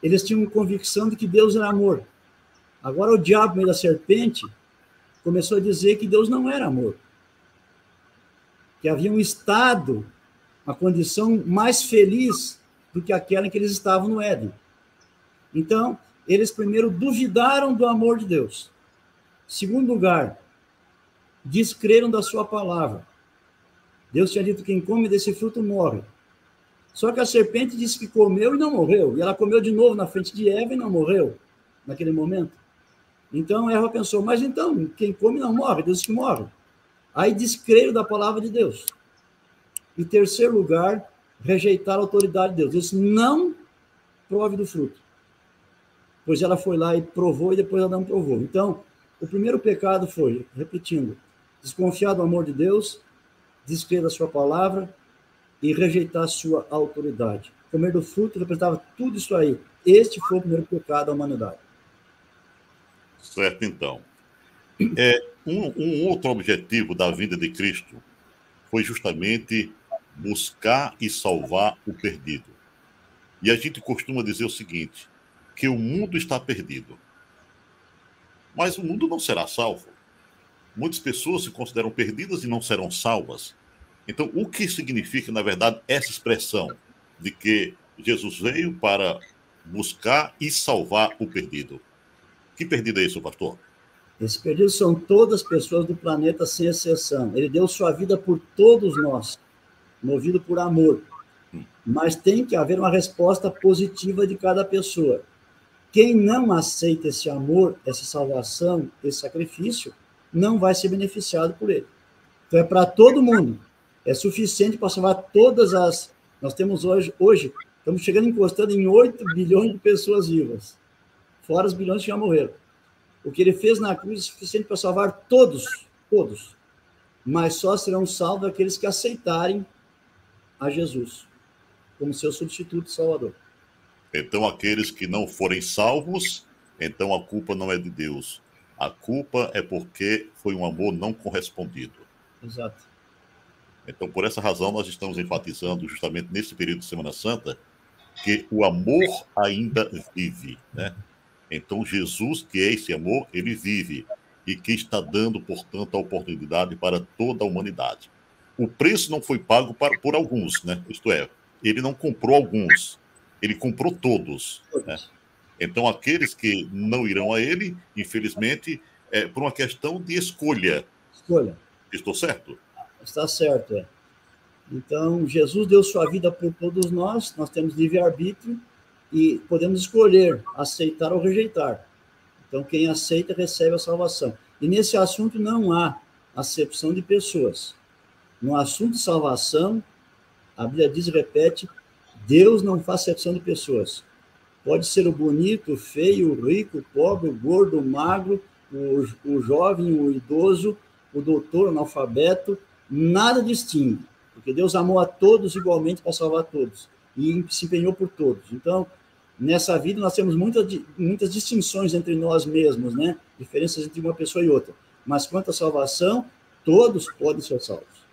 Eles tinham convicção de que Deus era amor. Agora o diabo, meio da serpente, começou a dizer que Deus não era amor. Que havia um estado, uma condição mais feliz do que aquela em que eles estavam no Éden. Então, eles primeiro duvidaram do amor de Deus. Segundo lugar, descreram da sua palavra. Deus tinha dito que quem come desse fruto morre. Só que a serpente disse que comeu e não morreu. E ela comeu de novo na frente de Eva e não morreu naquele momento. Então, Eva pensou, mas então, quem come não morre, Deus que morre. Aí descreram da palavra de Deus. Em terceiro lugar, rejeitaram a autoridade de Deus. Deus não prove do fruto. Pois ela foi lá e provou, e depois Adão provou. Então, o primeiro pecado foi, repetindo, desconfiar do amor de Deus, descrer da sua palavra e rejeitar a sua autoridade. Comer do fruto representava tudo isso aí. Este foi o primeiro pecado da humanidade. Certo, então. Um outro objetivo da vinda de Cristo foi justamente buscar e salvar o perdido. E a gente costuma dizer o seguinte, que o mundo está perdido. Mas o mundo não será salvo. Muitas pessoas se consideram perdidas e não serão salvas. Então, o que significa, na verdade, essa expressão de que Jesus veio para buscar e salvar o perdido? Que perdido é isso, pastor? Esses perdidos são todas as pessoas do planeta, sem exceção. Ele deu sua vida por todos nós, movido por amor. Mas tem que haver uma resposta positiva de cada pessoa. Quem não aceita esse amor, essa salvação, esse sacrifício, não vai ser beneficiado por ele. Então, é para todo mundo. É suficiente para salvar todas as... Nós temos hoje, estamos chegando, encostando em 8 bilhões de pessoas vivas, fora os bilhões que já morreram. O que ele fez na cruz é suficiente para salvar todos, mas só serão salvos aqueles que aceitarem a Jesus como seu substituto e salvador. Então, aqueles que não forem salvos, então a culpa não é de Deus. A culpa é porque foi um amor não correspondido. Exato. Então, por essa razão, nós estamos enfatizando justamente nesse período de Semana Santa que o amor ainda vive, né? Então, Jesus, que é esse amor, ele vive e que está dando, portanto, a oportunidade para toda a humanidade. O preço não foi pago por alguns, né? Isto é, ele não comprou alguns, ele comprou todos, né? Então, aqueles que não irão a ele, infelizmente, é por uma questão de escolha. Escolha. Estou certo? Está certo, é. Então, Jesus deu sua vida por todos nós temos livre-arbítrio e podemos escolher aceitar ou rejeitar. Então, quem aceita recebe a salvação. E nesse assunto não há acepção de pessoas. No assunto de salvação, a Bíblia diz e repete, Deus não faz acepção de pessoas. Pode ser o bonito, o feio, o rico, o pobre, o gordo, o magro, o jovem, o idoso, o doutor, o analfabeto, nada distingue, porque Deus amou a todos igualmente para salvar todos e se empenhou por todos. Então, nessa vida nós temos muitas distinções entre nós mesmos, né? Diferenças entre uma pessoa e outra. Mas quanto à salvação, todos podem ser salvos.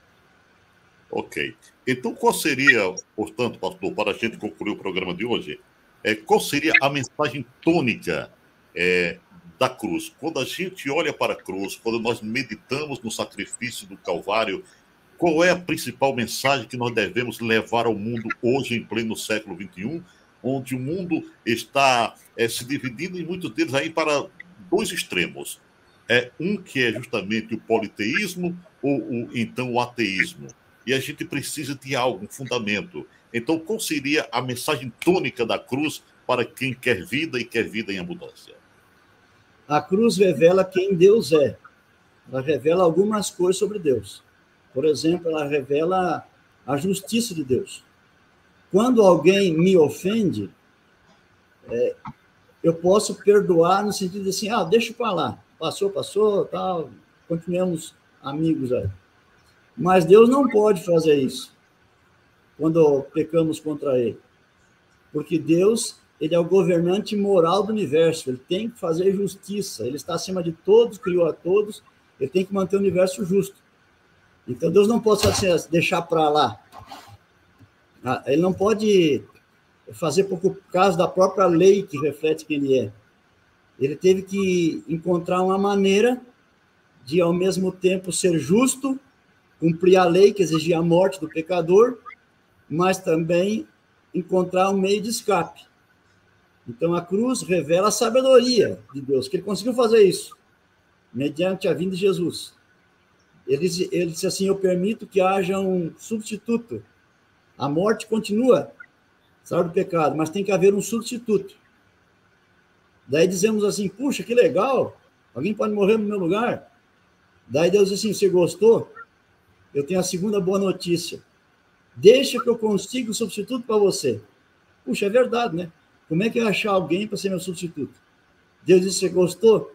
Ok. Então, qual seria, portanto, pastor, para a gente concluir o programa de hoje, qual seria a mensagem tônica da cruz? Quando a gente olha para a cruz, quando nós meditamos no sacrifício do Calvário, qual é a principal mensagem que nós devemos levar ao mundo hoje, em pleno século XXI, onde o mundo está se dividindo em muitos deles aí para dois extremos? Um que é justamente o politeísmo ou então o ateísmo. E a gente precisa de algo, um fundamento. Então, qual seria a mensagem tônica da cruz para quem quer vida e quer vida em abundância? A cruz revela quem Deus é. Ela revela algumas coisas sobre Deus. Por exemplo, ela revela a justiça de Deus. Quando alguém me ofende, eu posso perdoar no sentido de assim, deixa para lá. Passou, tal, continuamos amigos aí. Mas Deus não pode fazer isso quando pecamos contra ele. Porque Deus, ele é o governante moral do universo, ele tem que fazer justiça, ele está acima de todos, criou a todos, ele tem que manter o universo justo. Então, Deus não pode deixar para lá. Ele não pode fazer por causa da própria lei que reflete quem ele é. Ele teve que encontrar uma maneira de, ao mesmo tempo, ser justo, cumprir a lei que exigia a morte do pecador, mas também encontrar um meio de escape. Então, a cruz revela a sabedoria de Deus, que ele conseguiu fazer isso, mediante a vinda de Jesus. Ele disse assim, eu permito que haja um substituto. A morte continua, sabe, do pecado, mas tem que haver um substituto. Daí dizemos assim, puxa, que legal, alguém pode morrer no meu lugar? Daí Deus diz assim, você gostou? Eu tenho a segunda boa notícia. Deixa que eu consiga um substituto para você. Puxa, é verdade, né? Como é que eu ia achar alguém para ser meu substituto? Deus disse, você gostou?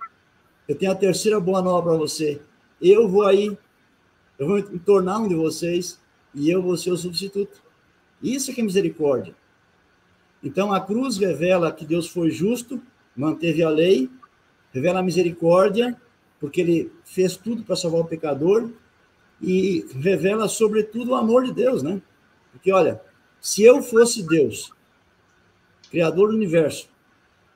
Eu tenho a terceira boa nova para você. Eu vou aí eu vou me tornar um de vocês e eu vou ser o substituto. Isso que é misericórdia. Então, a cruz revela que Deus foi justo, manteve a lei, revela a misericórdia, porque ele fez tudo para salvar o pecador, e revela, sobretudo, o amor de Deus, né? Porque, olha, se eu fosse Deus, Criador do universo,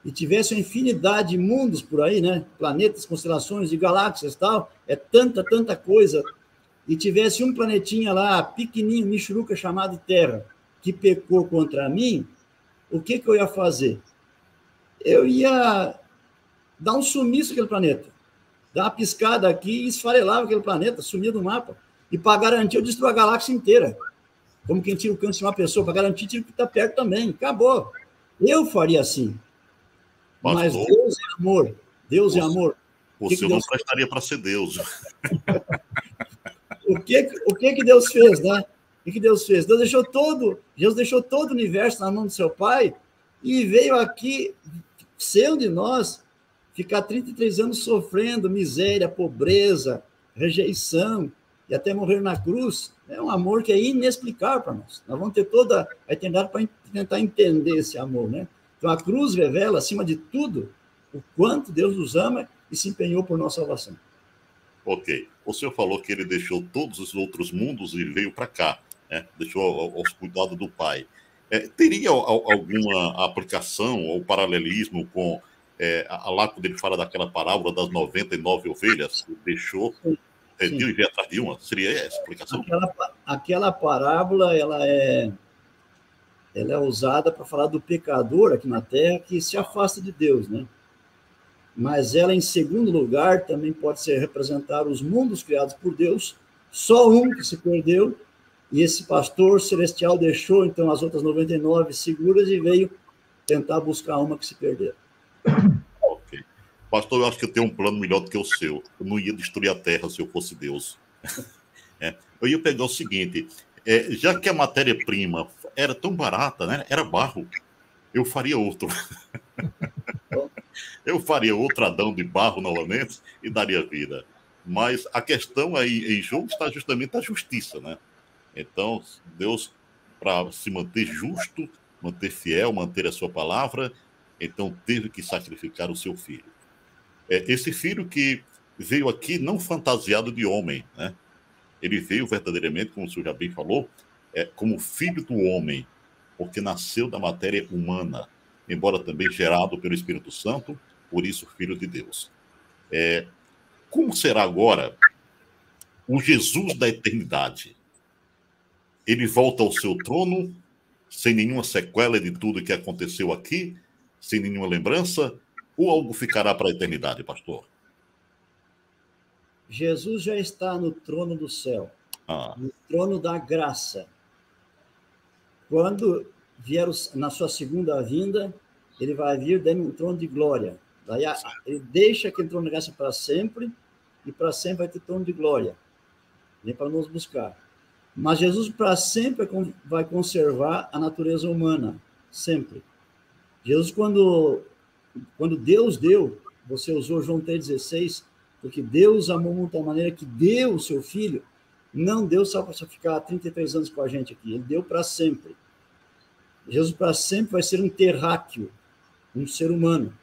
e tivesse uma infinidade de mundos por aí, né? Planetas, constelações e galáxias e tal, é tanta coisa, e tivesse um planetinha lá, pequenininho, michuruca, chamado Terra, que pecou contra mim, o que eu ia fazer? Eu ia dar um sumiço naquele planeta, dar uma piscada aqui e esfarelava aquele planeta, sumia do mapa, e para garantir eu destruo a galáxia inteira, como quem tira o câncer de uma pessoa, para garantir tira o que está perto também, acabou. Eu faria assim. Mas Deus é amor. Deus é amor. O senhor não prestaria para ser Deus. O que Deus fez, né? O que Deus fez? Deus deixou todo o universo na mão do seu Pai e veio aqui, ser um de nós, ficar 33 anos sofrendo miséria, pobreza, rejeição e até morrer na cruz. É um amor que é inexplicável para nós. Nós vamos ter toda a eternidade para tentar entender esse amor, né? Então, a cruz revela, acima de tudo, o quanto Deus nos ama e se empenhou por nossa salvação. Ok. O senhor falou que ele deixou todos os outros mundos e veio para cá, né? Deixou aos cuidados do Pai. Teria alguma aplicação ou paralelismo com lá quando ele fala daquela parábola das 99 ovelhas que deixou, pediu e veio atrás de uma? Seria essa a explicação? Aquela parábola, ela é usada para falar do pecador aqui na Terra que se afasta de Deus, né? Mas ela, em segundo lugar, também pode ser representar os mundos criados por Deus, só um que se perdeu, e esse pastor celestial deixou, então, as outras 99 seguras e veio tentar buscar uma que se perdeu. Ok. Pastor, eu acho que eu tenho um plano melhor do que o seu. Eu não ia destruir a Terra se eu fosse Deus. Eu ia pegar o seguinte, já que a matéria-prima era tão barata, né? Era barro, eu faria outro. Eu faria outro Adão de barro novamente e daria vida. Mas a questão aí em jogo está justamente a justiça, né? Então, Deus, para se manter justo, manter fiel, manter a sua palavra, então teve que sacrificar o seu filho. Esse filho que veio aqui não fantasiado de homem, né? Ele veio verdadeiramente, como o senhor já bem falou, como filho do homem, porque nasceu da matéria humana, embora também gerado pelo Espírito Santo, por isso filho de Deus. Como será agora o Jesus da eternidade? Ele volta ao seu trono, sem nenhuma sequela de tudo que aconteceu aqui, sem nenhuma lembrança, ou algo ficará para a eternidade, pastor? Jesus já está no trono do céu, no trono da graça. Quando vier na sua segunda vinda, ele vai vir dando um trono de glória. Daí ele deixa aquele trono de graça para sempre, e para sempre vai ter trono de glória. Vem para nos buscar. Mas Jesus para sempre vai conservar a natureza humana, sempre. Jesus, quando Deus deu, você usou João 3,16, porque Deus amou muito da maneira que deu o seu filho, não deu só para ficar 33 anos com a gente aqui, ele deu para sempre. Jesus para sempre vai ser um terráqueo, um ser humano,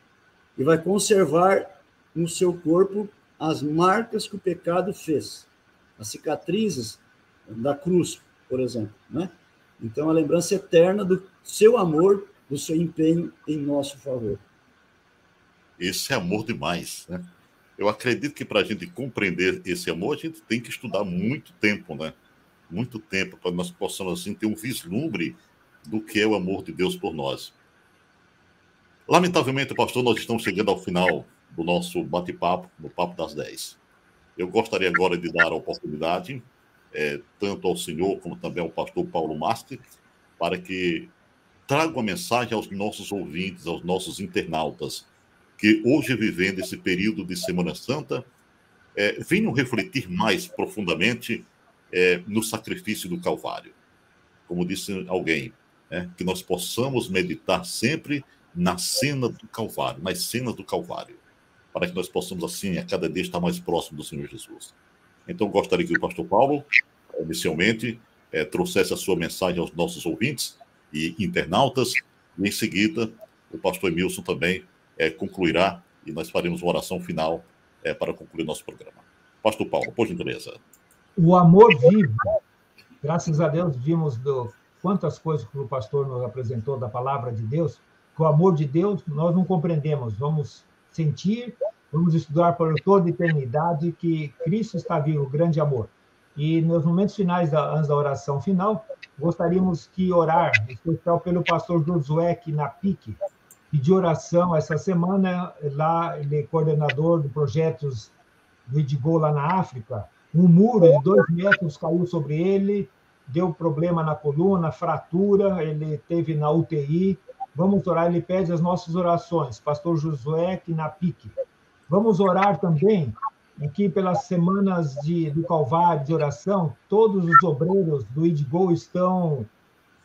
e vai conservar no seu corpo as marcas que o pecado fez, as cicatrizes da cruz, por exemplo, né? Então, a lembrança eterna do seu amor, do seu empenho em nosso favor. Esse é amor demais, né? Eu acredito que para a gente compreender esse amor, a gente tem que estudar muito tempo, né? Muito tempo, para nós possamos, assim, ter um vislumbre do que é o amor de Deus por nós. Lamentavelmente, pastor, nós estamos chegando ao final do nosso bate-papo, no Papo das 10. Eu gostaria agora de dar a oportunidade, tanto ao senhor como também ao pastor Paulo Mastre, para que traga uma mensagem aos nossos ouvintes, aos nossos internautas, que hoje, vivendo esse período de Semana Santa, venham refletir mais profundamente no sacrifício do Calvário. Como disse alguém, que nós possamos meditar sempre na cena do Calvário, nas cenas do Calvário, para que nós possamos, assim, a cada dia estar mais próximo do Senhor Jesus. Então, gostaria que o pastor Paulo, inicialmente, trouxesse a sua mensagem aos nossos ouvintes e internautas, e em seguida, o pastor Emilson também concluirá, e nós faremos uma oração final para concluir nosso programa. Pastor Paulo, por gentileza. O amor vive. Graças a Deus, vimos quantas coisas que o pastor nos apresentou da palavra de Deus, que o amor de Deus nós não compreendemos, vamos sentir, vamos estudar por toda a eternidade que Cristo está vivo, o grande amor. E nos momentos finais, antes da oração final, gostaríamos que orar, em especial pelo pastor Josué, que na PIC, pediu oração essa semana, lá ele é coordenador de projetos do Idigol lá na África, um muro de 2 metros caiu sobre ele, deu problema na coluna, fratura, ele teve na UTI. Vamos orar, ele pede as nossas orações, pastor Josué, que na PIC. Vamos orar também, aqui pelas semanas do Calvário, de oração, todos os obreiros do Idigol estão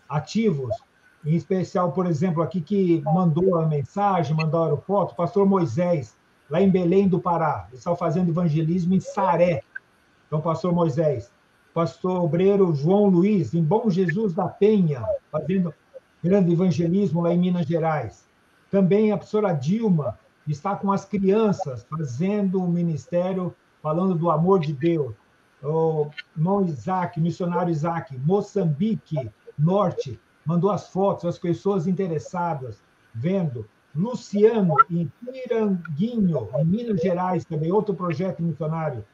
ativos, em especial, por exemplo, aqui que mandou a mensagem, mandaram foto, pastor Moisés, lá em Belém do Pará, eles estão fazendo evangelismo em Saré. Então, pastor Moisés, pastor obreiro João Luiz, em Bom Jesus da Penha, fazendo grande evangelismo lá em Minas Gerais. Também a professora Dilma está com as crianças, fazendo um ministério, falando do amor de Deus. O irmão Isaac, missionário Isaac, Moçambique, Norte, mandou as fotos, as pessoas interessadas, vendo. Luciano, em Piranguinho, em Minas Gerais, também outro projeto missionário.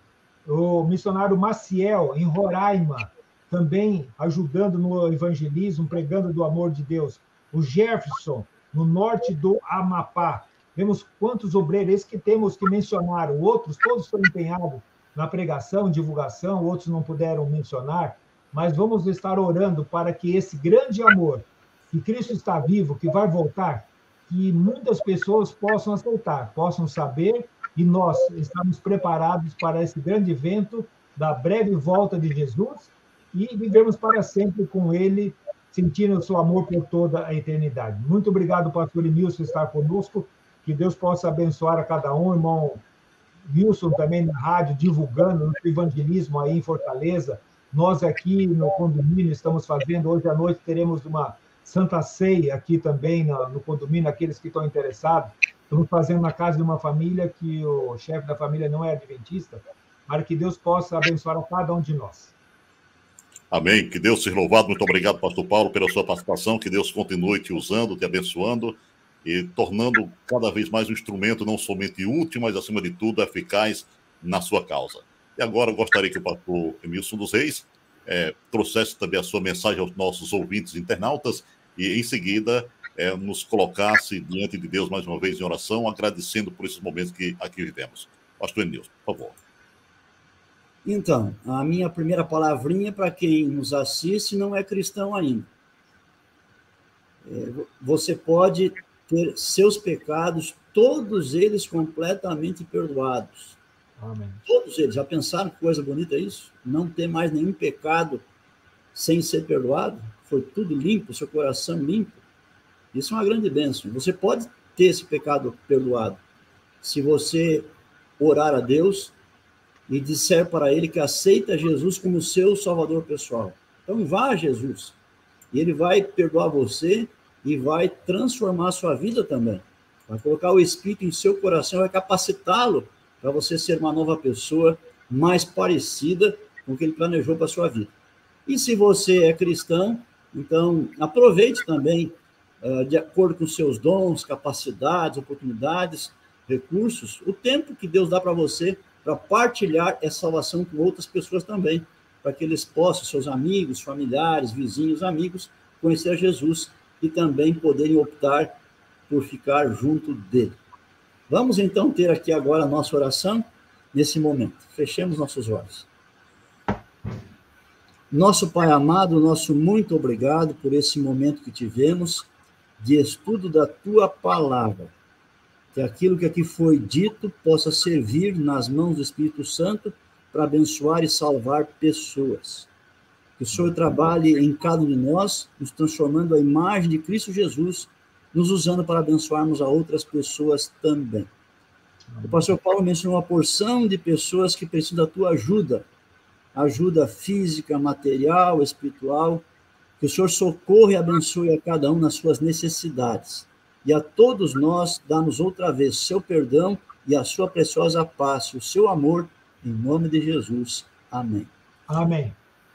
O missionário Maciel, em Roraima, também ajudando no evangelismo, pregando do amor de Deus. O Jefferson, no norte do Amapá. Vemos quantos obreiros que temos que mencionar. Outros, todos foram empenhados na pregação, divulgação, outros não puderam mencionar, mas vamos estar orando para que esse grande amor, que Cristo está vivo, que vai voltar, que muitas pessoas possam aceitar, possam saber, e nós estamos preparados para esse grande evento da breve volta de Jesus e vivemos para sempre com Ele, sentindo o seu amor por toda a eternidade. Muito obrigado, pastor Emilson, por estar conosco. Que Deus possa abençoar a cada um, irmão Wilson também na rádio, divulgando o evangelismo aí em Fortaleza. Nós aqui no condomínio estamos fazendo, hoje à noite teremos uma Santa Ceia aqui também no condomínio, aqueles que estão interessados. Estamos fazendo na casa de uma família que o chefe da família não é adventista, para que Deus possa abençoar a cada um de nós. Amém. Que Deus seja louvado. Muito obrigado, pastor Paulo, pela sua participação. Que Deus continue te usando, te abençoando e tornando cada vez mais um instrumento não somente útil, mas, acima de tudo, eficaz na sua causa. E agora eu gostaria que o pastor Emilson dos Reis trouxesse também a sua mensagem aos nossos ouvintes internautas e, em seguida, nos colocasse diante de Deus mais uma vez em oração, agradecendo por esses momentos que aqui vivemos. Pastor Emilson, por favor. Então, a minha primeira palavrinha para quem nos assiste não é cristão ainda. Você pode ter seus pecados, todos eles completamente perdoados. Amém. Todos eles. Já pensaram que coisa bonita é isso? Não ter mais nenhum pecado sem ser perdoado? Foi tudo limpo, seu coração limpo. Isso é uma grande bênção. Você pode ter esse pecado perdoado se você orar a Deus e disser para Ele que aceita Jesus como seu Salvador pessoal. Então vá a Jesus. E Ele vai perdoar você e vai transformar a sua vida também. Vai colocar o Espírito em seu coração, vai capacitá-lo para você ser uma nova pessoa, mais parecida com o que Ele planejou para a sua vida. E se você é cristão, então aproveite também, de acordo com seus dons, capacidades, oportunidades, recursos, o tempo que Deus dá para você para partilhar essa salvação com outras pessoas também, para que eles possam, seus amigos, familiares, vizinhos, amigos, conhecer a Jesus e também poderem optar por ficar junto dele. Vamos então ter aqui agora a nossa oração nesse momento. Fechemos nossos olhos. Nosso Pai amado, nosso muito obrigado por esse momento que tivemos de estudo da Tua Palavra. Que aquilo que aqui foi dito possa servir nas mãos do Espírito Santo para abençoar e salvar pessoas. Que o Senhor trabalhe em cada um de nós, nos transformando à imagem de Cristo Jesus, nos usando para abençoarmos a outras pessoas também. O pastor Paulo mencionou uma porção de pessoas que precisam da tua ajuda ajuda física, material, espiritual. Que o Senhor socorra e abençoe a cada um nas suas necessidades. E a todos nós, dá-nos outra vez seu perdão e a sua preciosa paz, o seu amor, em nome de Jesus. Amém. Amém.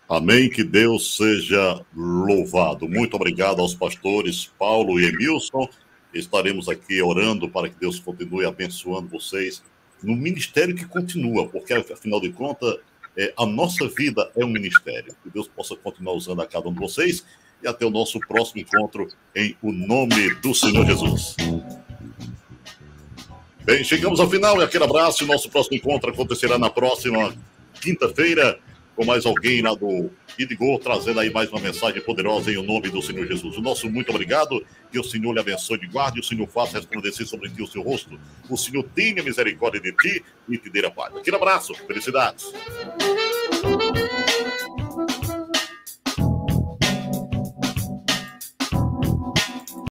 Amém, que Deus seja louvado. Muito obrigado aos pastores Paulo e Emilson. Estaremos aqui orando para que Deus continue abençoando vocês no ministério que continua, porque, afinal de contas, a nossa vida é um ministério. Que Deus possa continuar usando a cada um de vocês e até o nosso próximo encontro em o nome do Senhor Jesus. Bem, chegamos ao final e aquele abraço. O nosso próximo encontro acontecerá na próxima quinta-feira com mais alguém lá do Idigor, trazendo aí mais uma mensagem poderosa em o nome do Senhor Jesus. O nosso muito obrigado, que o Senhor lhe abençoe de guarda, e o Senhor faça resplandecer sobre ti o seu rosto, o Senhor tenha misericórdia de ti e te dê a paz. Aquele abraço, felicidades.